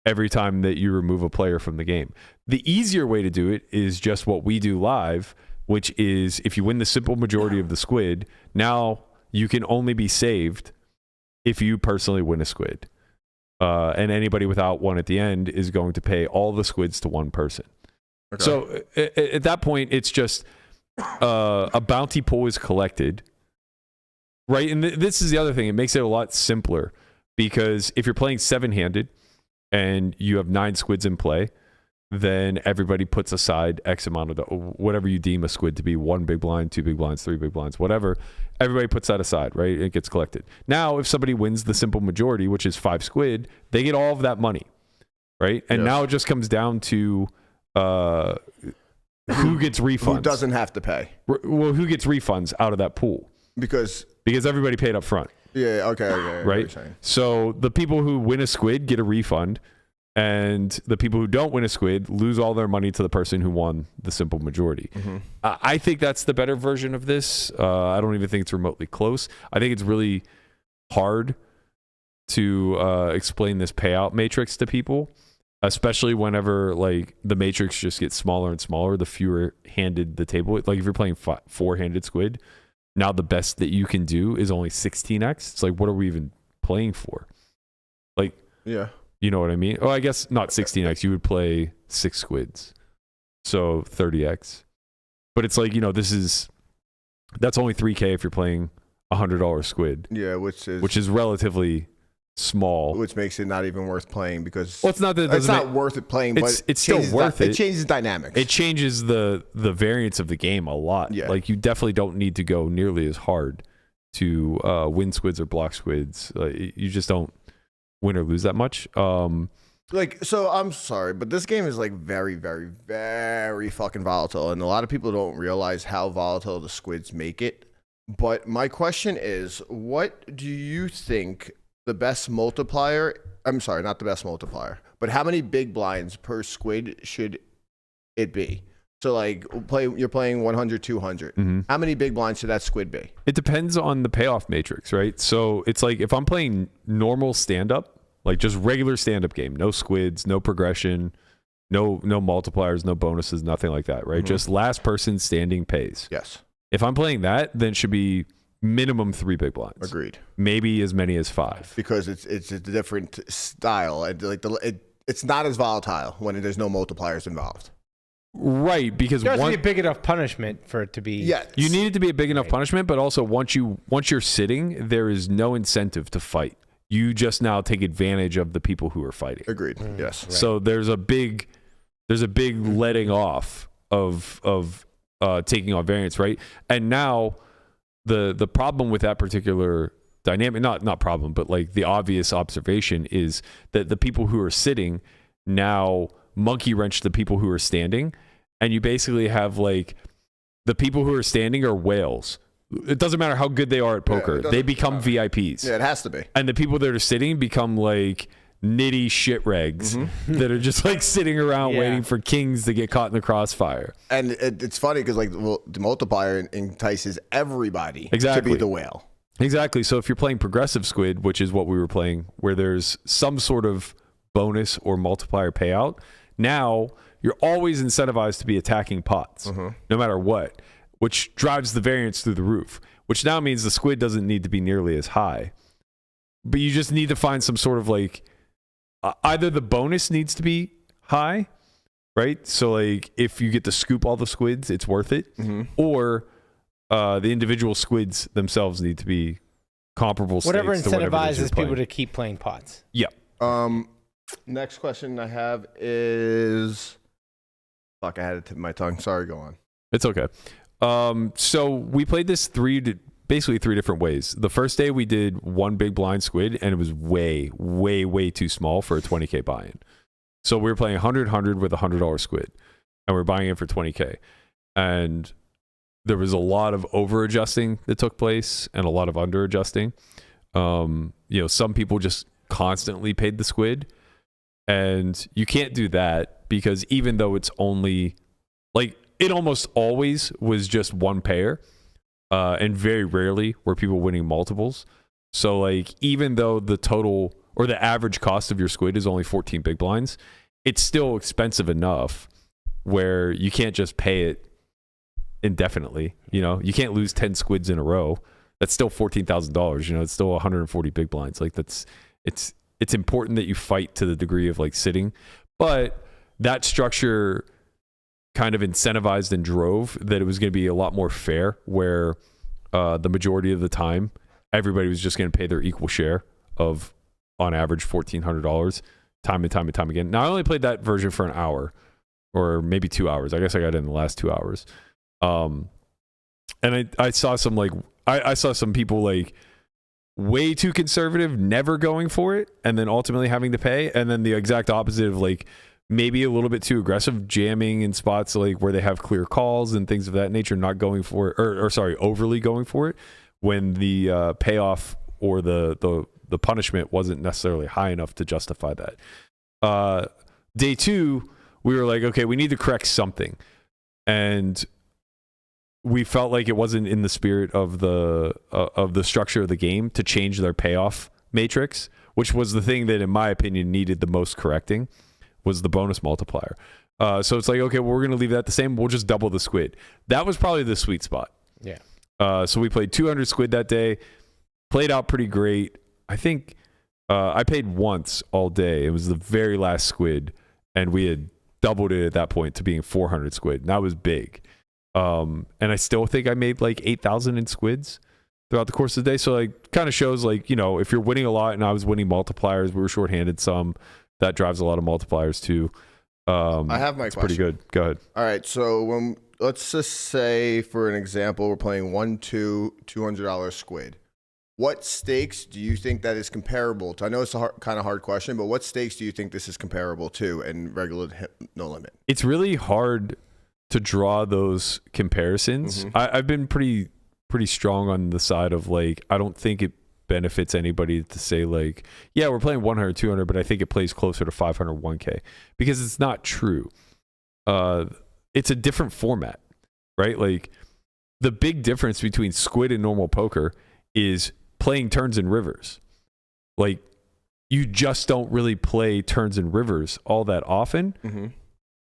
every time that you remove a player from the game. The easier way to do it is just what we do live, which is if you win the simple majority of the squid, now you can only be saved if you personally win a squid. And anybody without one at the end is going to pay all the squids to one person. Okay. So at that point, it's just a bounty pool is collected, right? And this is the other thing. It makes it a lot simpler because if you're playing 7-handed and you have 9 squids in play, then everybody puts aside X amount of whatever you deem a squid to be, 1 big blind, 2 big blinds, 3 big blinds, whatever. Everybody puts that aside, right? It gets collected. Now, if somebody wins the simple majority, which is 5 squid, they get all of that money, right? And now it just comes down to who gets refunds. Who doesn't have to pay? Well, who gets refunds out of that pool? Because everybody paid up front. Yeah, okay. Right? So the people who win a squid get a refund. and the people who don't win a squid lose all their money to the person who won the simple majority. I think that's the better version of this. I don't even think it's remotely close. I think it's really hard to explain this payout matrix to people, especially whenever like the matrix just gets smaller and smaller the fewer handed the table. Like if you're playing 4-handed squid, now the best that you can do is only 16x. It's like, what are we even playing for? Like, Yeah. you know what I mean? Oh, I guess not 16x. You would play 6 squids, so 30x. But it's like, that's only 3K if you're playing $100 squid. Yeah, which is relatively small. Which makes it not even worth playing because Well, it's not that it's not worth it playing, but it's still worth it. It changes dynamics. It changes the variance of the game a lot. Yeah. Like you definitely don't need to go nearly as hard to win squids or block squids. You just don't win or lose that much. So I'm sorry, but this game is like very, very, very fucking volatile, and a lot of people don't realize how volatile the squids make it. But my question is, what do you think the best multiplier? I'm sorry, not the best multiplier, but how many big blinds per squid should it be? So like you're playing 100, 200. How many big blinds should that squid be? It depends on the payoff matrix, right? So it's like if I'm playing normal stand-up, like just regular stand-up game, no squids, no progression, no multipliers, no bonuses, nothing like that, right? Just last person standing pays. Yes. If I'm playing that, then it should be minimum 3 big blinds. Agreed. Maybe as many as 5. Because it's a different style. It's not as volatile when there's no multipliers involved. Right, because There has to be a big enough punishment for it to be. Yeah, you need it to be a big enough punishment, but also once you're sitting, there is no incentive to fight. You just now take advantage of the people who are fighting. Agreed. Yes. Right. So there's a big letting off of taking on variance, right? And now the problem with that particular dynamic, not problem, but like the obvious observation is that the people who are sitting now monkey wrench the people who are standing, and you basically have like the people who are standing are whales. It doesn't matter how good they are at poker. They become VIPs. Yeah, it has to be. And the people that are sitting become like nitty shit regs that are just like sitting around waiting for kings to get caught in the crossfire. And it's funny because like the multiplier entices everybody to be the whale. Exactly. So if you're playing progressive squid, which is what we were playing, where there's some sort of bonus or multiplier payout, now you're always incentivized to be attacking pots, no matter what, which drives the variance through the roof, which now means the squid doesn't need to be nearly as high. But you just need to find some sort of like, either the bonus needs to be high, right? So like if you get to scoop all the squids, it's worth it. Or the individual squids themselves need to be comparable Whatever stakes to whatever it is you're incentivizes people playing. to keep playing pots. Yeah. Next question I have is, fuck, I had it tip of my tongue. Sorry, go on. It's okay. So we played this basically three different ways. The first day we did one big blind squid, and it was way, way, way too small for a 20K buy-in. So we were playing 100 with a $100 squid, and we we're buying in for 20K. And there was a lot of over-adjusting that took place and a lot of under-adjusting. Some people just constantly paid the squid, and you can't do that because even though it's only like, it almost always was just one pair, and very rarely were people winning multiples. So like, even though the total or the average cost of your squid is only 14 big blinds, it's still expensive enough where you can't just pay it indefinitely. You can't lose 10 squids in a row. That's still $14,000. It's still 140 big blinds. Like it's important that you fight to the degree of like sitting, but that structure kind of incentivized and drove that it was going to be a lot more fair, where the majority of the time everybody was just going to pay their equal share of, on average, $1,400 time and time and time again. Now I only played that version for an hour or maybe 2 hours. I guess I got it in the last 2 hours. And I saw some like, I saw some people like way too conservative, never going for it, and then ultimately having to pay. And then the exact opposite of like maybe a little bit too aggressive, jamming in spots like where they have clear calls and things of that nature, not going for it, or overly going for it when the payoff or the punishment wasn't necessarily high enough to justify that. Day 2, we were like, okay, we need to correct something. And we felt like it wasn't in the spirit of the structure of the game to change their payoff matrix, which was the thing that, in my opinion, needed the most correcting, was the bonus multiplier. So it's like, okay, well, we're going to leave that the same. We'll just double the squid. That was probably the sweet spot. Yeah. So we played 200 squid that day, played out pretty great. I think I paid once all day. It was the very last squid, and we had doubled it at that point to being 400 squid. And that was big. And I still think I made like 8,000 in squids throughout the course of the day. So like kind of shows like, you know, if you're winning a lot, and I was winning multipliers, we were shorthanded some, that drives a lot of multipliers too. I have my question. Pretty good. Go ahead. All right. So let's just say, for an example, we're playing $200 squid. What stakes do you think that is comparable to? I know it's a kind of hard question, but what stakes do you think this is comparable to in regular no limit? It's really hard to draw those comparisons. I've been pretty strong on the side of like, I don't think it benefits anybody to say like, yeah, we're playing 100, 200, but I think it plays closer to 500, 1K, because it's not true. It's a different format, right? Like the big difference between squid and normal poker is playing turns and rivers. Like you just don't really play turns and rivers all that often.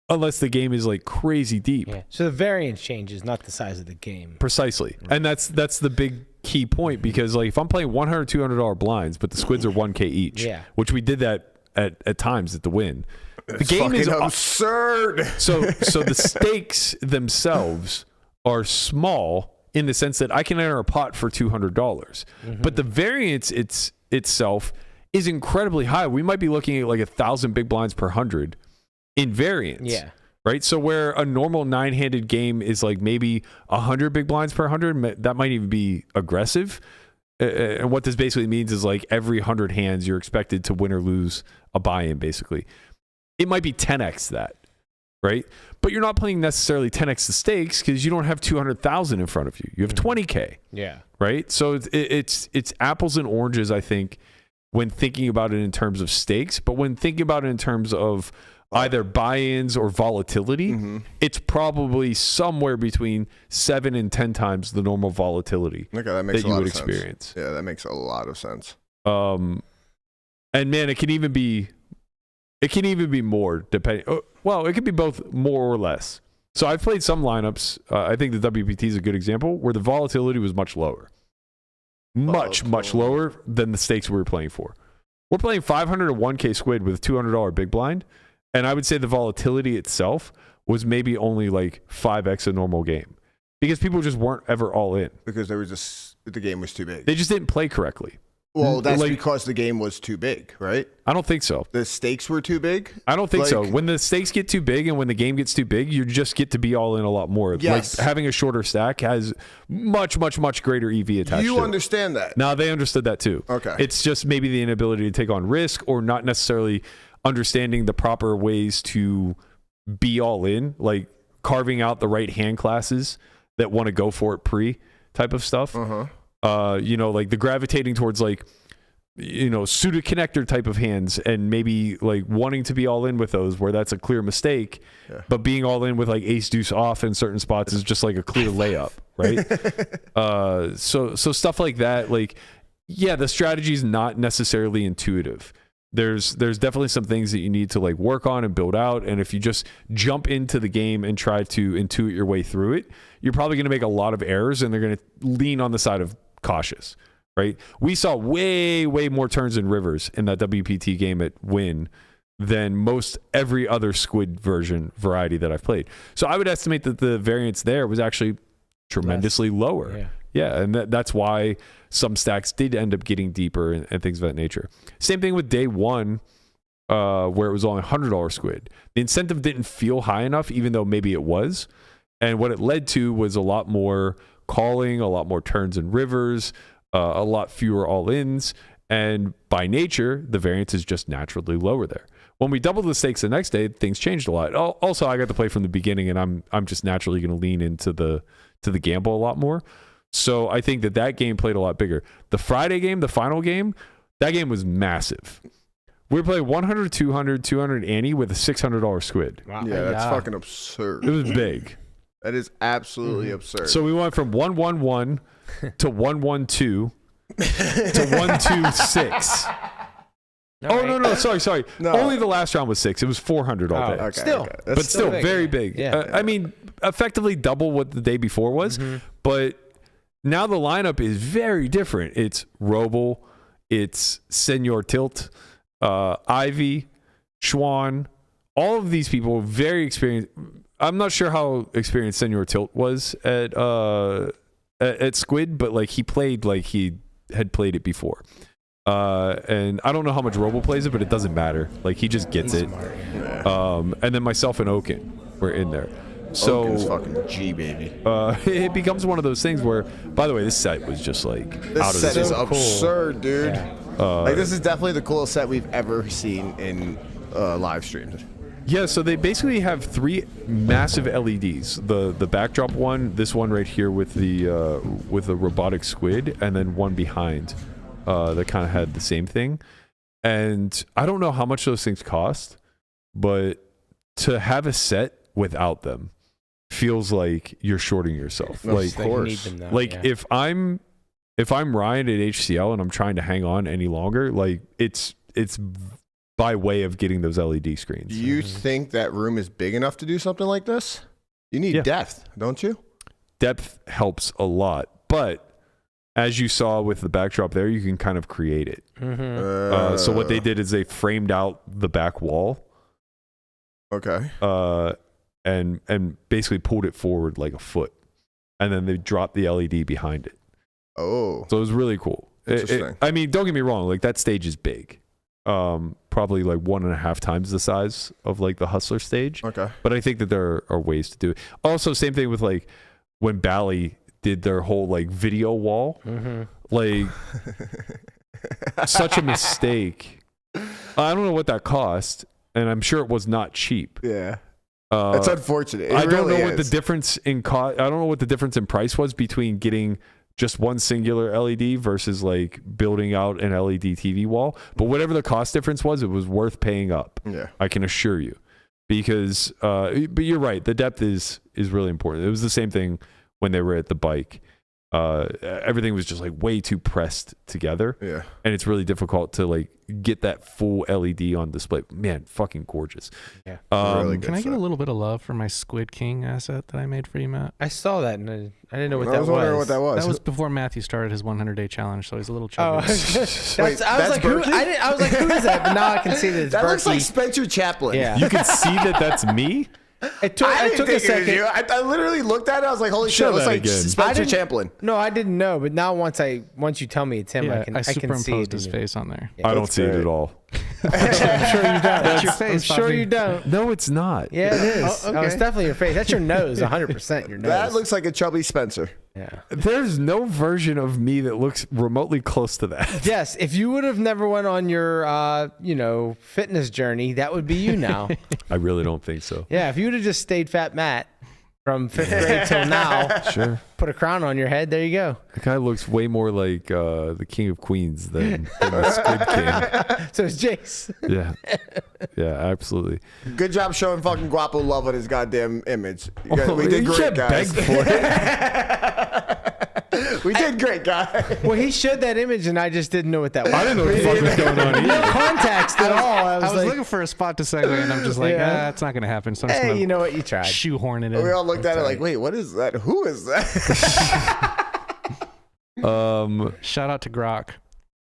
Unless the game is like crazy deep. Yeah. So the variance changes, not the size of the game. Precisely. And that's the big key point, because like if I'm playing $100, $200 blinds, but the squids are 1K each, which we did that at times at the win. The game is absurd. So the stakes themselves are small in the sense that I can enter a pot for $200, but the variance itself is incredibly high. We might be looking at like 1,000 big blinds per 100 in variance. Yeah. Right. So where a normal 9-handed game is like maybe 100 big blinds per 100, that might even be aggressive. And what this basically means is like every 100 hands, you're expected to win or lose a buy-in, basically. It might be 10x that, right? But you're not playing necessarily 10x the stakes, because you don't have 200,000 in front of you. You have 20K. Yeah. Right. So it's apples and oranges, I think, when thinking about it in terms of stakes. But when thinking about it in terms of either buy-ins or volatility, it's probably somewhere between 7 and 10 times the normal volatility that you would experience. Yeah, that makes a lot of sense. And man, it can even be more, depending. Well, it could be both more or less. So I've played some lineups. I think the WPT is a good example where the volatility was much lower, much lower than the stakes we were playing for. We're playing 500 to 1K squid with $200 big blind. And I would say the volatility itself was maybe only like 5x a normal game, because people just weren't ever all in. Because the game was too big. They just didn't play correctly. Well, that's because the game was too big, right? I don't think so. The stakes were too big? I don't think so. When the stakes get too big and when the game gets too big, you just get to be all in a lot more. Yes. Like having a shorter stack has much greater EV attached to it. You understand that. Now, they understood that too. Okay. It's just maybe the inability to take on risk, or not necessarily understanding the proper ways to be all in, like carving out the right hand classes that want to go for it pre type of stuff. You know, like the gravitating towards like, you know, suited connector type of hands, and maybe like wanting to be all in with those where that's a clear mistake, but being all in with like ace deuce off in certain spots is just like a clear layup, right? So stuff like that, like, yeah, the strategy is not necessarily intuitive. There's definitely some things that you need to like work on and build out. And if you just jump into the game and try to intuit your way through it, you're probably going to make a lot of errors, and they're going to lean on the side of cautious, right? We saw way more turns and rivers in that WPT game at Win than most every other squid variety that I've played. So I would estimate that the variance there was actually tremendously lower. Yeah, and that's why some stacks did end up getting deeper and things of that nature. Same thing with day one, where it was only $100 squid. The incentive didn't feel high enough, even though maybe it was. And what it led to was a lot more calling, a lot more turns and rivers, a lot fewer all-ins. And by nature, the variance is just naturally lower there. When we doubled the stakes the next day, things changed a lot. Also, I got to play from the beginning, and I'm just naturally going to lean into the gamble a lot more. So I think that game played a lot bigger. The Friday game, the final game, that game was massive. We played 100, 200, 200 ante with a $600 squid. Wow. Yeah, that's fucking absurd. It was big. That is absolutely absurd. So we went from 111 to 112 to 126. No, sorry. No. Only the last round was 6. It was 400 all day. Okay, Still. okay. But still big. very big. Yeah. I mean, effectively double what the day before was. But now the lineup is very different. It's Roble, it's Senor Tilt, Ivey, Schwan. All of these people very experienced. I'm not sure how experienced Senor Tilt was at Squid, but like he played like he had played it before. And I don't know how much Roble plays it, but it doesn't matter. Like he just gets it. And then myself and Oaken were in there. So Oaken's fucking G, baby. it becomes one of those things where, by the way, this set was just like This out of set this. is cool. absurd, dude. Yeah. Like this is definitely the coolest set we've ever seen in live streams. Yeah, so they basically have 3 massive LEDs. The backdrop one, this one right here with the robotic squid, and then one behind that kind of had the same thing. And I don't know how much those things cost, but to have a set without them feels like you're shorting yourself. Like, Like you need them now, like yeah. if I'm Ryan at HCL and I'm trying to hang on any longer, like it's by way of getting those LED screens. Do you think that room is big enough to do something like this? You need depth, don't you? Depth helps a lot, but as you saw with the backdrop there, you can kind of create it. So what they did is they framed out the back wall, Okay. and basically pulled it forward like a foot, and then they dropped the LED behind it. Oh. So it was really cool. Interesting. I mean, don't get me wrong, like that stage is big. Probably like 1.5 times the size of like the Hustler stage. Okay. But I think that there are ways to do it. Also, same thing with like when Bally did their whole like video wall. Like such a mistake. I don't know what that cost, and I'm sure it was not cheap. Yeah. That's unfortunate. I don't know what the difference in cost. I don't know what the difference in price was between getting just one singular LED versus like building out an LED TV wall. But whatever the cost difference was, it was worth paying up. Yeah. I can assure you, because but you're right. The depth is really important. It was the same thing when they were at the bike. Everything was just like way too pressed together. Yeah. And it's really difficult to like get that full LED on display. Man, fucking gorgeous. Yeah. Really good Can I get set. a little bit of love for my Squid King asset that I made for you, Matt? I saw that and I didn't know what I that was wondering what that was. That was before Matthew started his 100-day challenge, so he's a little Oh, chubby. that's, Wait, I was that's like, who? Berkey? I was like, who is that? But now I can see that it's That looks Berkey. like Spencer Chaplin. Yeah. You can see that that's me. It took I a think it was second. you. I literally looked at it. I was like, "Holy shit!" Show It looks that like again. I Spencer didn't- Chaplin. No, I didn't know, but now once you tell me it's him, Yeah, I can see superimposed it. his face on there. I don't That's see it great. at all. I'm sure you don't. That's your face, I'm sure Bobby. you don't. No, it's not. Yeah, it is. Oh, Oh, it's okay. definitely your face. That's your nose, 100% your nose. That looks like a chubby Spencer. Yeah. There's no version of me that looks remotely close to that. Yes, if you would have never went on your, fitness journey, that would be you now. I really don't think so. Yeah, if you would have just stayed Fat Matt from 5th grade till now, Sure. put a crown on your head, there you go. The guy looks way more like the King of Queens than the Squid King. So it's Jace. Yeah. Yeah, absolutely. Good job showing fucking Guapo love on his goddamn image. You guys, we did You great, can't guys. beg for it. We did great, guys. Well, he showed that image, and I just didn't know what that was. I didn't know what the fuck was going on No either. context at all. I I was was like, looking for a spot to segue, and I'm just like, Yeah. it's not going to happen. So I'm just hey, going to you know what? You tried. shoehorn it in. We all looked at it like, "Wait, what is that? Who is that?" Shout out to Grok.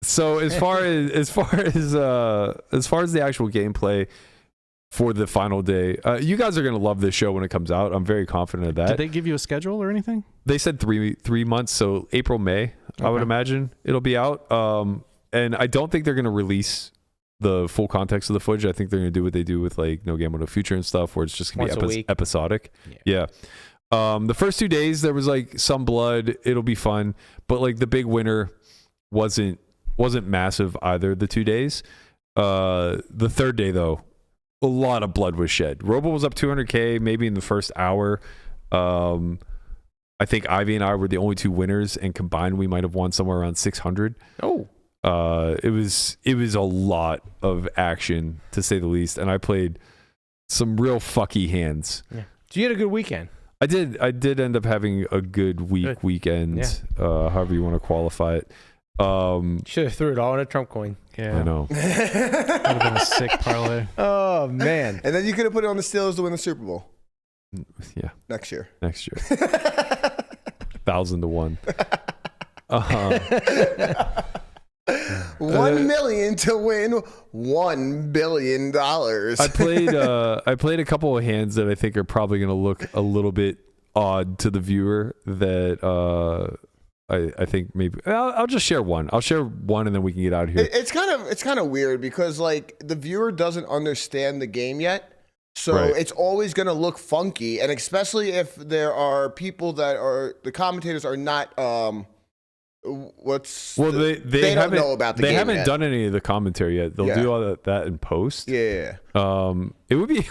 So as far as the actual gameplay for the final day, you guys are gonna love this show when it comes out. I'm very confident of that. Did they give you a schedule or anything? They said three months, so April, May, I would Okay. imagine it'll be out. And I don't think they're gonna release the full context of the footage. I think they're gonna do what they do with like No Game No Future and stuff, where it's just gonna Once a be week. episodic. Yeah. The first 2 days there was like some blood. It'll be fun, but like the big winner wasn't massive either. The 2 days. The third day though, a lot of blood was shed. Robo was up 200K maybe in the first hour. I think Ivey and I were the only 2 winners, and combined we might have won somewhere around 600. Oh. It was a lot of action, to say the least, and I played some real fucky hands. Yeah. So you had a good weekend. I did end up having a good weekend, however you want to qualify it. Should have threw it all in a Trump coin. Yeah. I know. Would have been a sick parlay. Oh man. And then you could have put it on the Steelers to win the Super Bowl. Yeah. Next year. 1,000 to 1. 1 million to win $1 billion. I played a couple of hands that I think are probably going to look a little bit odd to the viewer. That I think maybe I'll just share one. I'll share one, and then we can get out of here. It's kind of weird because like the viewer doesn't understand the game yet, so Right. it's always going to look funky, and especially if there are people that are the commentators are not. They don't know about the game. They haven't yet. done any of the commentary yet. They'll do all that in post. Yeah. It would be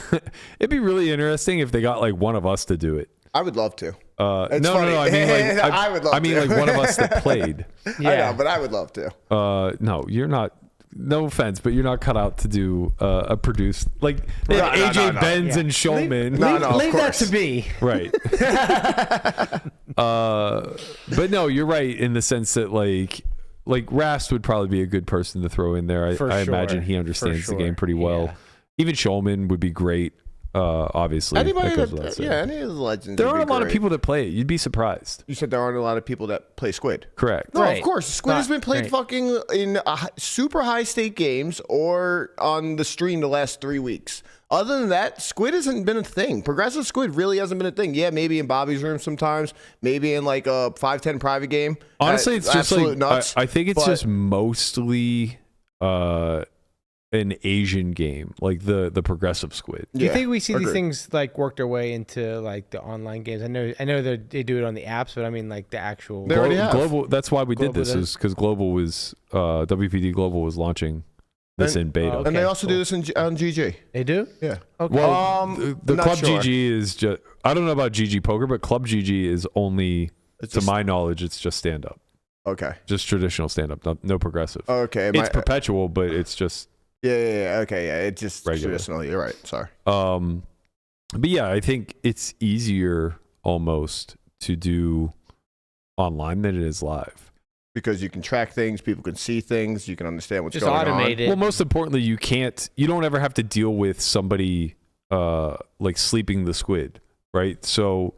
it'd be really interesting if they got like one of us to do it. I would love to. No. funny. I mean, like, I would love I mean, to. like one of us that played. I know, but I would love to. No, you're not. No offense, but you're not cut out to do a produced like AJ Benz and Shulman. Leave that to be. Right. But no, you're right in the sense that like Rast would probably be a good person to throw in there. I imagine he understands the game pretty well. Yeah. Even Shulman would be great. Obviously, Anybody that goes without saying. any of the legends. There would aren't be a lot of great. people that play it. You'd be surprised. You said there aren't a lot of people that play Squid. Correct. No, Right. of course. Squid has been played fucking in super high stake games or on the stream the last 3 weeks. Other than that, Squid hasn't been a thing. Progressive Squid really hasn't been a thing. Yeah, maybe in Bobby's room sometimes. Maybe in like a 5-10 private game. Honestly, it's just absolute like nuts. I think it's just mostly an Asian game, like the progressive Squid. Do you Yeah, think we see these agreed. things like work their way into like the online games? I know that they do it on the apps, but I mean like the actual. They already have. Global. That's why we did Global this, does. is because Global was WPT Global was launching this in beta. okay. And they also cool. do this on GG. They do? Yeah. Okay. Well, the not Club sure. GG is just. I don't know about GG Poker, but Club GG is only, It's to just- my knowledge, it's just stand up, Okay. just traditional stand up, no progressive. Okay. It's perpetual, but it's just. Yeah. Okay. Yeah. It's just Regular. traditional. You're right. Sorry. But yeah, I think it's easier almost to do online than it is live. Because you can track things, people can see things, you can understand what's Just going automate on. it. Well, most importantly, you don't ever have to deal with somebody like sleeping the squid, right? So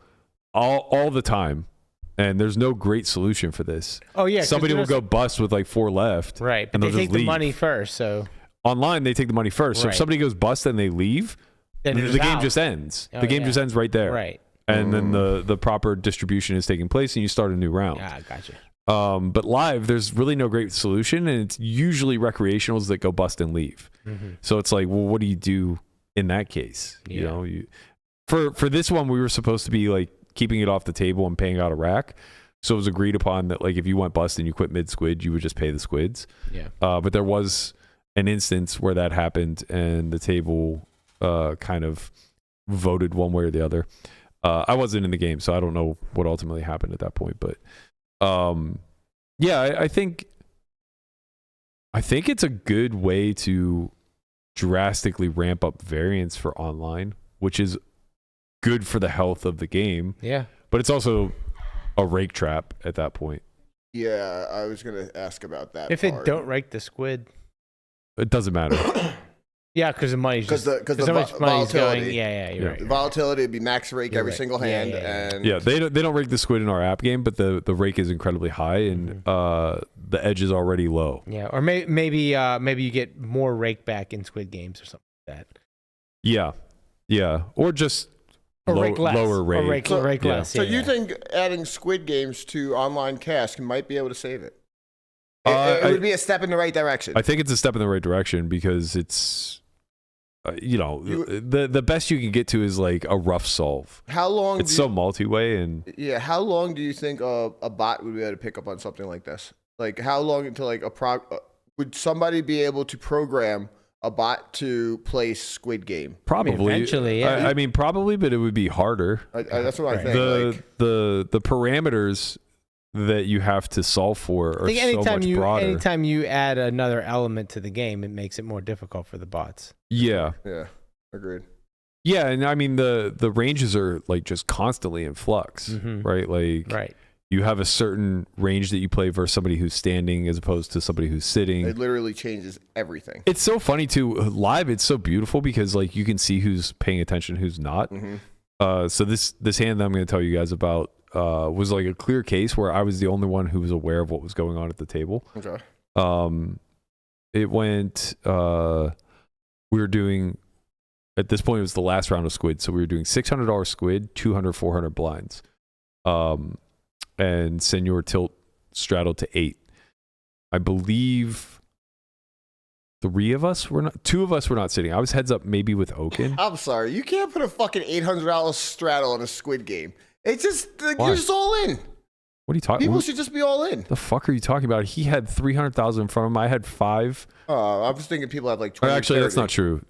all the time, and there's no great solution for this. Oh yeah. 'cause Somebody will there's- go bust with like 4 left. Right, but and they they'll take just the leave. money first, so Online, they take the money first. So if Right. somebody goes bust and they leave, then the it's game out. just ends. Oh, The game yeah. just ends right there. Right. And then the proper distribution is taking place, and you start a new round. Ah, gotcha. But live, there's really no great solution, and it's usually recreationals that go bust and leave. So it's like, well, what do you do in that case? You Yeah. know, for this one, we were supposed to be like keeping it off the table and paying out a rack. So it was agreed upon that like if you went bust and you quit mid squid, you would just pay the squids. Yeah. But there was an instance where that happened, and the table kind of voted one way or the other. I wasn't in the game, so I don't know what ultimately happened at that point. But yeah, I think it's a good way to drastically ramp up variance for online, which is good for the health of the game. Yeah. But it's also a rake trap at that point. Yeah, I was going to ask about that. If part. it don't rake the squid. It doesn't matter. Yeah, because the money's 'Cause just the so much money's going. volatility. Yeah, you're Yeah. right. The volatility would be max rake You're every right. single Yeah, hand. yeah. And Yeah, they don't rake the squid in our app game, but the rake is incredibly high, and the edge is already low. Yeah, or maybe you get more rake back in Squid Games or something like that. Yeah, or just Or rake less. lower rate. Or rake, So- rake yeah. less. So yeah, you yeah. think adding Squid Games to online cask might be able to save it? Uh, It would be a step in the right direction. I think it's a step in the right direction because it's, the best you can get to is like a rough solve. How long? It's so multi-way, and Yeah, how long do you think a bot would be able to pick up on something like this? Like, how long until like would somebody be able to program a bot to play Squid Game? probably eventually, yeah. I mean, probably, but it would be harder. That's what I Right. think. The parameters that you have to solve for are I think so much broader. anytime you add another element to the game, it makes it more difficult for the bots. Yeah. Yeah. Agreed. Yeah, and I mean the ranges are like just constantly in flux, right? Like Right. you have a certain range that you play versus somebody who's standing as opposed to somebody who's sitting. It literally changes everything. It's so funny too. Live, it's so beautiful because like you can see who's paying attention, who's not. So this hand that I'm going to tell you guys about was like a clear case where I was the only one who was aware of what was going on at the table. Okay. It went. We were doing. At this point, it was the last round of squid, so we were doing $600 squid, 200, 400 blinds, and Senor tilt straddled to 8. I believe 2 of us were not sitting. I was heads up maybe with Oaken. I'm sorry. You can't put a fucking $800 straddle on a squid game. It's just, like, Why? you're just all in. What are you talking? People should just be all in. The fuck are you talking about? He had 300,000 in front of him. I had 5. I was thinking people have like 20. Actually, 30. that's not true.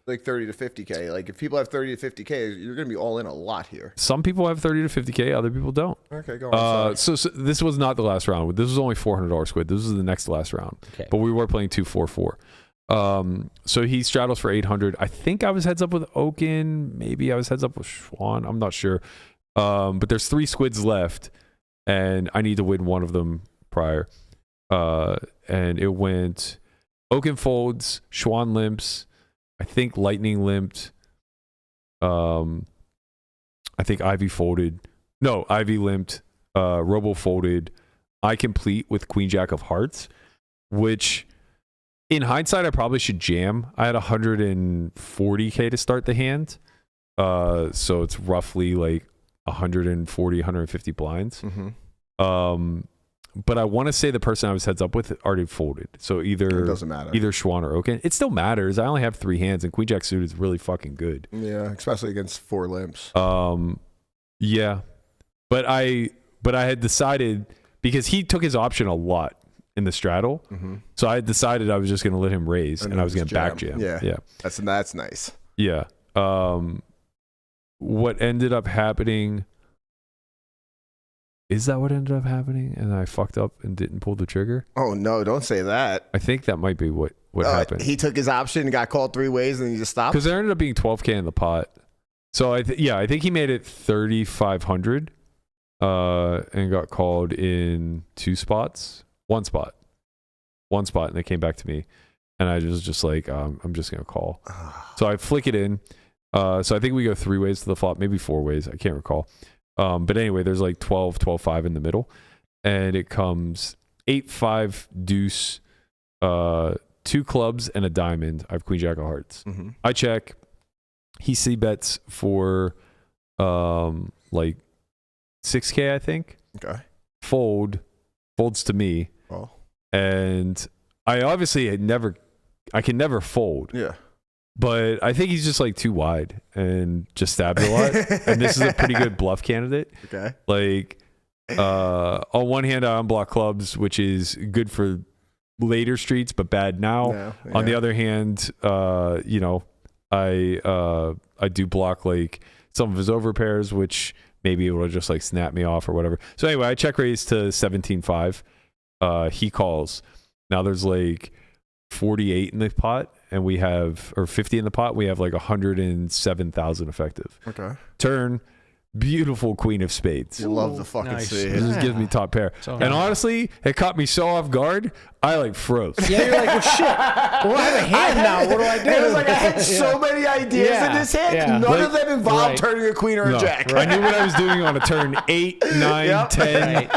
Like 30 to 50K. Like if people have 30 to 50K, you're going to be all in a lot here. Some people have 30 to 50K. Other people don't. Okay, go on. So this was not the last round. This was only $400 squid. This was the next last round. Okay. But we were playing 2-4-4. So he straddles for 800. I think I was heads up with Oaken. Maybe I was heads up with Schwan. I'm not sure. But there's 3 squids left, and I need to win one of them prior. And it went Oaken folds, Schwan limps. I think Lightning limped. I think Ivey folded. No, Ivey limped. Robo folded. I complete with Queen Jack of Hearts, which in hindsight I probably should jam. I had 140K to start the hand. So it's roughly like 140, 150 blinds. But I want to say the person I was heads up with already folded. So It either doesn't matter. Either Schwan or Oaken. It still matters. I only have 3 hands, and Queen Jack suited is really fucking good. Yeah, especially against 4 limps. Yeah. But I had decided, because he took his option a lot in the straddle, so I had decided I was just going to let him raise, and I was going to back jam. Yeah. That's nice. Yeah. What ended up happening... Is that what ended up happening? And I fucked up and didn't pull the trigger? Oh, no, don't say that. I think that might be what happened. He took his option, got called 3 ways, and he just stopped? Because there ended up being 12K in the pot. So, I think he made it 3,500 and got called in 2 spots. One spot, and they came back to me. And I was just like, I'm just going to call. So I flick it in. So I think we go 3 ways to the flop, maybe 4 ways. I can't recall. But anyway, there's like 12, 5 in the middle, and it comes 8, 5 deuce, 2 clubs and a diamond. I have Queen Jack of Hearts. I check. He C bets for like 6K, I think. Okay. Folds to me. Oh. And I obviously I can never fold. Yeah. But I think he's just like too wide and just stabs a lot. And this is a pretty good bluff candidate. Okay. Like, on one hand, I unblock clubs, which is good for later streets, but bad now. Yeah. On the other hand, I do block like some of his overpairs, which maybe it will just like snap me off or whatever. So anyway, I check raise to 17-5. He calls. Now there's like 48 in the pot, and we have, or 50 in the pot. We have like 107,000 effective. Okay. Turn, beautiful Queen of Spades. You love the fucking nice. spade. It just gives me top pair. So and honestly, it caught me so off guard. I like froze. Yeah, you're like, well, shit. Well, I have a hand now. What do I do? It was like I had so many ideas in this hand. Yeah. None of them involved Right. turning a queen or a No, jack. I knew what I was doing on a turn 8, 9, Yep. 10,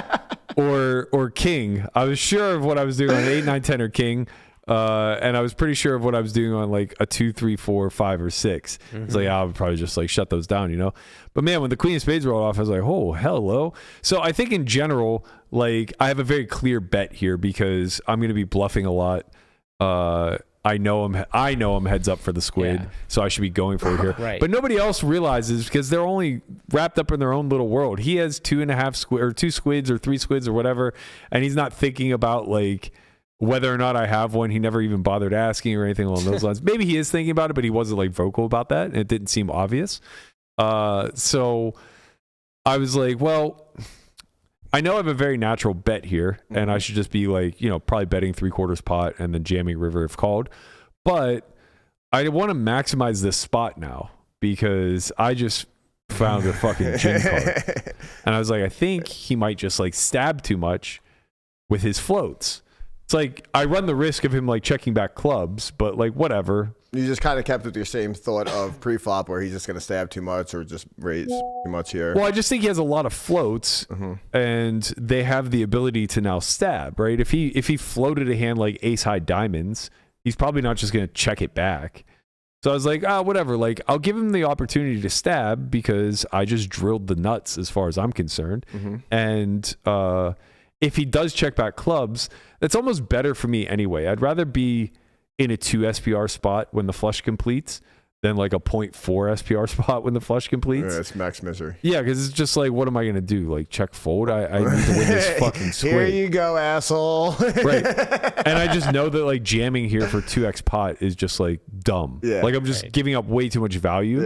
or king. I was sure of what I was doing on 8, 9, 10, or king. And I was pretty sure of what I was doing on like a 2, 3, 4, 5, or 6. It's like, I would probably just like shut those down, you know? But man, when the Queen of Spades rolled off, I was like, oh, hello. So I think in general, like I have a very clear bet here because I'm going to be bluffing a lot. I know I'm heads up for the squid, Yeah. so I should be going for it here. Right. But nobody else realizes because they're only wrapped up in their own little world. He has 2.5 squid or 2 squids or 3 squids or whatever, and he's not thinking about like whether or not I have one. He never even bothered asking or anything along those lines. Maybe he is thinking about it, but he wasn't like vocal about that, and it didn't seem obvious. So I was like, well, I know I have a very natural bet here, and I should just be like, probably betting 3/4 pot and then jamming river if called. But I want to maximize this spot now because I just found a fucking gin card. And I was like, I think he might just like stab too much with his floats. It's like I run the risk of him like checking back clubs, but like whatever. You just kind of kept with your same thought of pre-flop where he's just going to stab too much or just raise too much here. Well, I just think he has a lot of floats, and they have the ability to now stab, right? If he floated a hand like ace high diamonds, he's probably not just going to check it back. So I was like, whatever. Like, I'll give him the opportunity to stab because I just drilled the nuts as far as I'm concerned. And if he does check back clubs, that's almost better for me anyway. I'd rather be in a 2 SPR spot when the flush completes than like a 0.4 SPR spot when the flush completes. Yeah, it's max misery. Yeah, because it's just like, what am I going to do? Like, check fold? I need to win this fucking squid. Here you go, asshole. Right. And I just know that like jamming here for 2x pot is just like dumb. Yeah. Like I'm just giving up way too much value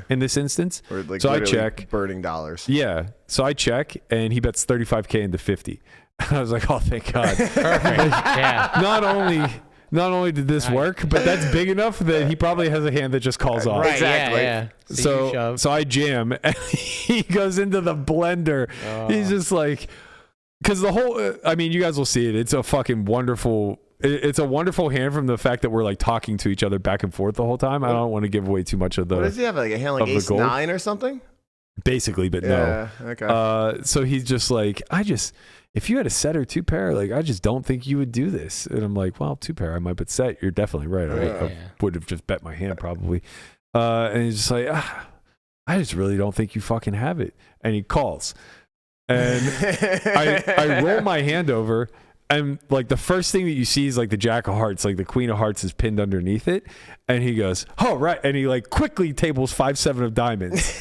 in this instance. Or, like, so I check. Burning dollars. Yeah. So I check and he bets 35K into 50. I was like, oh, thank God. Perfect. Yeah. Not only did this work, but that's big enough that he probably has a hand that just calls off. Right, Exactly. Yeah. So I jam and he goes into the blender. He's just like, because the whole, you guys will see it. It's a fucking wonderful, it's a wonderful hand from the fact that we're like talking to each other back and forth the whole time. I don't want to give away too much of the. What does he have? Like a hand like ace 9 or something? Basically, but no. Okay. So he's just like, if you had a set or 2 pair, like I just don't think you would do this. And I'm like, well, 2 pair, I might bet set. You're definitely right. I would have just bet my hand probably. And he's just like, I just really don't think you fucking have it. And he calls. And I roll my hand over. And like the first thing that you see is like the jack of hearts, like the queen of hearts is pinned underneath it. And he goes, oh, right. And he like quickly tables 5-7 of diamonds.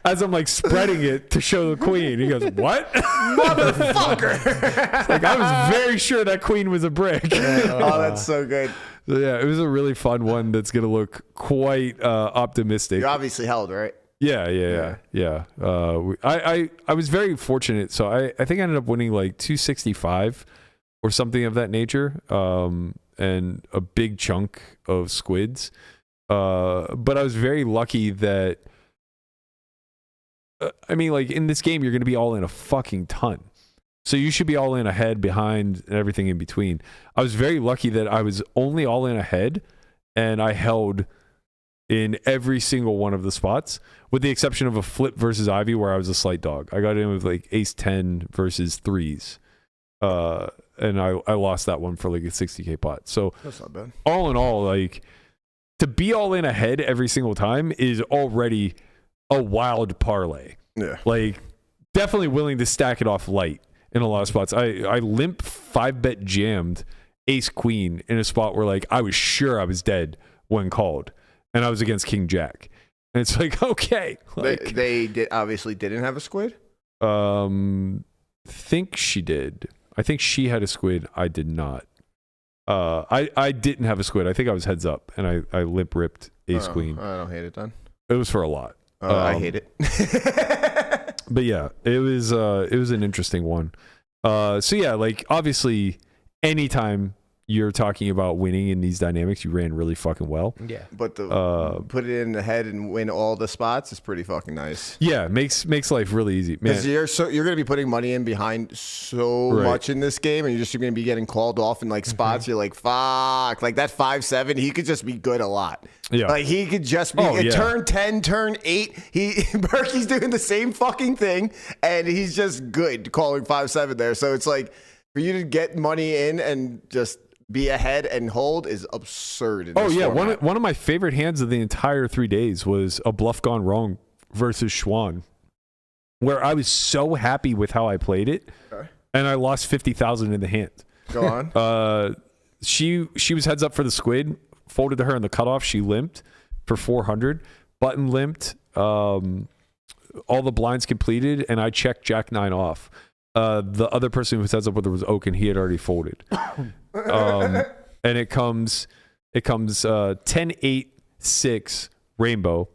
as I'm like spreading it to show the queen. He goes, what? Motherfucker. Like I was very sure that queen was a brick. Oh, that's so good. So yeah, it was a really fun one that's going to look quite optimistic. You obviously held, right? Yeah. I was very fortunate. So I think I ended up winning like 265 or something of that nature, and a big chunk of squids. But I was very lucky that, like in this game, you're going to be all in a fucking ton. So you should be all in ahead, behind, and everything in between. I was very lucky that I was only all in ahead, and I held in every single one of the spots, with the exception of a flip versus Ivey where I was a slight dog. I got in with like ace 10 versus 3s. And I lost that one for like a 60K pot. So that's not bad. All in all, like to be all in ahead every single time is already a wild parlay. Yeah. Like definitely willing to stack it off light in a lot of spots. I limp 5-bet jammed ace queen in a spot where like I was sure I was dead when called. And I was against King Jack. And it's like, okay. Like, they obviously didn't have a squid? Think she did. I think she had a squid. I did not. I didn't have a squid. I think I was heads up. And I limp ripped ace queen. I don't hate it then. It was for a lot. I hate it. But yeah, it was an interesting one. So yeah, like obviously anytime you're talking about winning in these dynamics, you ran really fucking well. Yeah. But the put it in the head and win all the spots is pretty fucking nice. Yeah, makes life really easy. Because you're going to be putting money in behind so much in this game, and you're just going to be getting called off in like spots. You're like, fuck, like that 5-7, he could just be good a lot. Yeah, like he could just be turn 10, turn 8. Berkey's doing the same fucking thing, and he's just good calling 5-7 there. So it's like for you to get money in and just be ahead and hold is absurd. In this format. One of my favorite hands of the entire 3 days was a bluff gone wrong versus Schwan, where I was so happy with how I played it, and I lost 50,000 in the hand. Go on. She was heads up for the squid, folded to her in the cutoff. She limped for 400, button limped, all the blinds completed, and I checked Jack 9 off. The other person who was heads up with her was Oak, and he had already folded. And it comes 10-8-6 rainbow.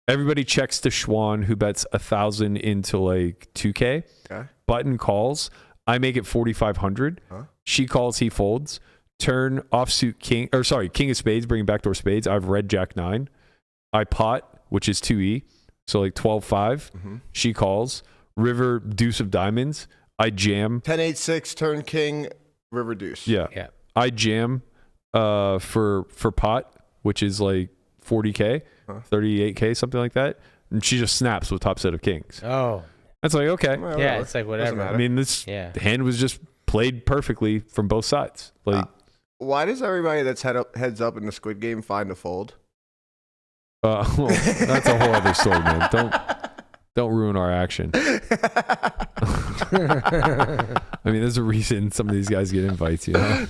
Everybody checks to Schwan, who bets 1,000 into like 2K. Okay. Button calls. I make it 4,500. She calls, he folds. Turn offsuit king of spades, bringing backdoor spades. I have red jack 9. I pot, which is 2E, so like 12-5. She calls. River deuce of diamonds. I jam. 10-8-6 turn king river deuce. Yeah. I jam for pot, which is like 40K, 38K, something like that. And she just snaps with top set of kings. Oh. That's like, okay. Well, Yeah, it's like whatever. I mean, this hand was just played perfectly from both sides. Like, why does everybody that's heads up in the Squid Game find a fold? well, that's a whole other story, man. Don't ruin our action. I mean, there's a reason some of these guys get invites, you know?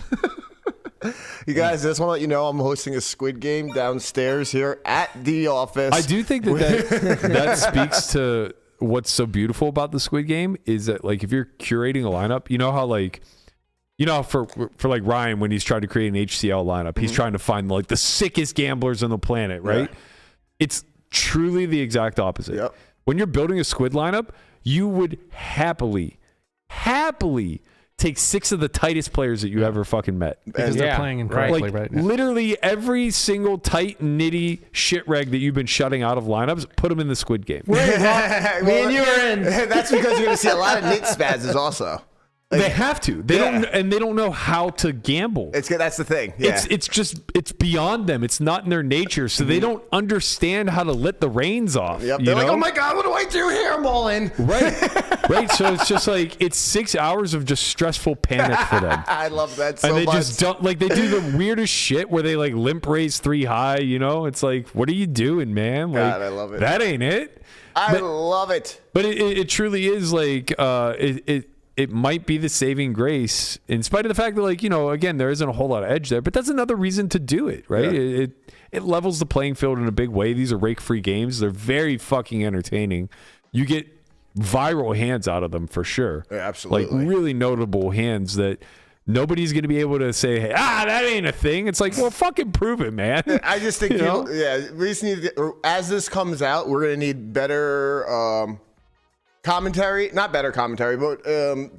You guys, I just want to let you know I'm hosting a Squid Game downstairs here at the office. I do think that speaks to what's so beautiful about the Squid Game is that, like, if you're curating a lineup, you know how, like, you know, for like Ryan, when he's trying to create an HCL lineup, he's trying to find like the sickest gamblers on the planet, right? Yeah. It's truly the exact opposite. Yep. When you're building a squid lineup, you would happily take 6 of the tightest players that you ever fucking met. Because they're playing incorrectly right now. Literally every single tight, nitty shit reg that you've been shutting out of lineups, put them in the Squid Game. Me and you are in. That's because you're going to see a lot of nit spazzes also. They have to. They don't know how to gamble. That's the thing. Yeah. It's beyond them. It's not in their nature. So they don't understand how to let the reins off. Yep. They're like, oh my God, what do I do here? I'm all in. Right. So it's just like, it's 6 hours of just stressful panic for them. I love that so much. And they just don't, like, they do the weirdest shit where they like limp raise 3 high, you know? It's like, what are you doing, man? Like, God, I love it. That ain't it. I love it. But it truly is like, it might be the saving grace in spite of the fact that, like, you know, again, there isn't a whole lot of edge there, but that's another reason to do it, right? Yeah. It levels the playing field in a big way. These are rake-free games. They're very fucking entertaining. You get viral hands out of them for sure. Yeah, absolutely. Like really notable hands that nobody's going to be able to say, hey, that ain't a thing. It's like, well, fucking prove it, man. I just think people, we just need to, as this comes out, we're going to need better commentary, not better commentary, but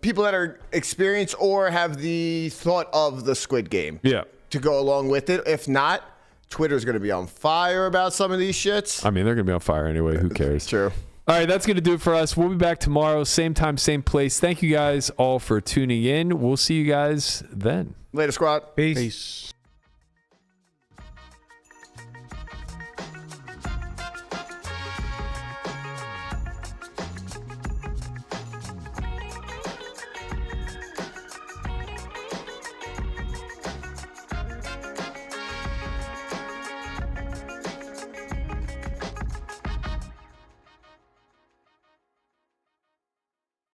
people that are experienced or have the thought of the Squid Game to go along with it. If not, Twitter's going to be on fire about some of these shits. I mean, they're going to be on fire anyway. Who cares? True. All right, that's going to do it for us. We'll be back tomorrow, same time, same place. Thank you guys all for tuning in. We'll see you guys then. Later, squad. Peace.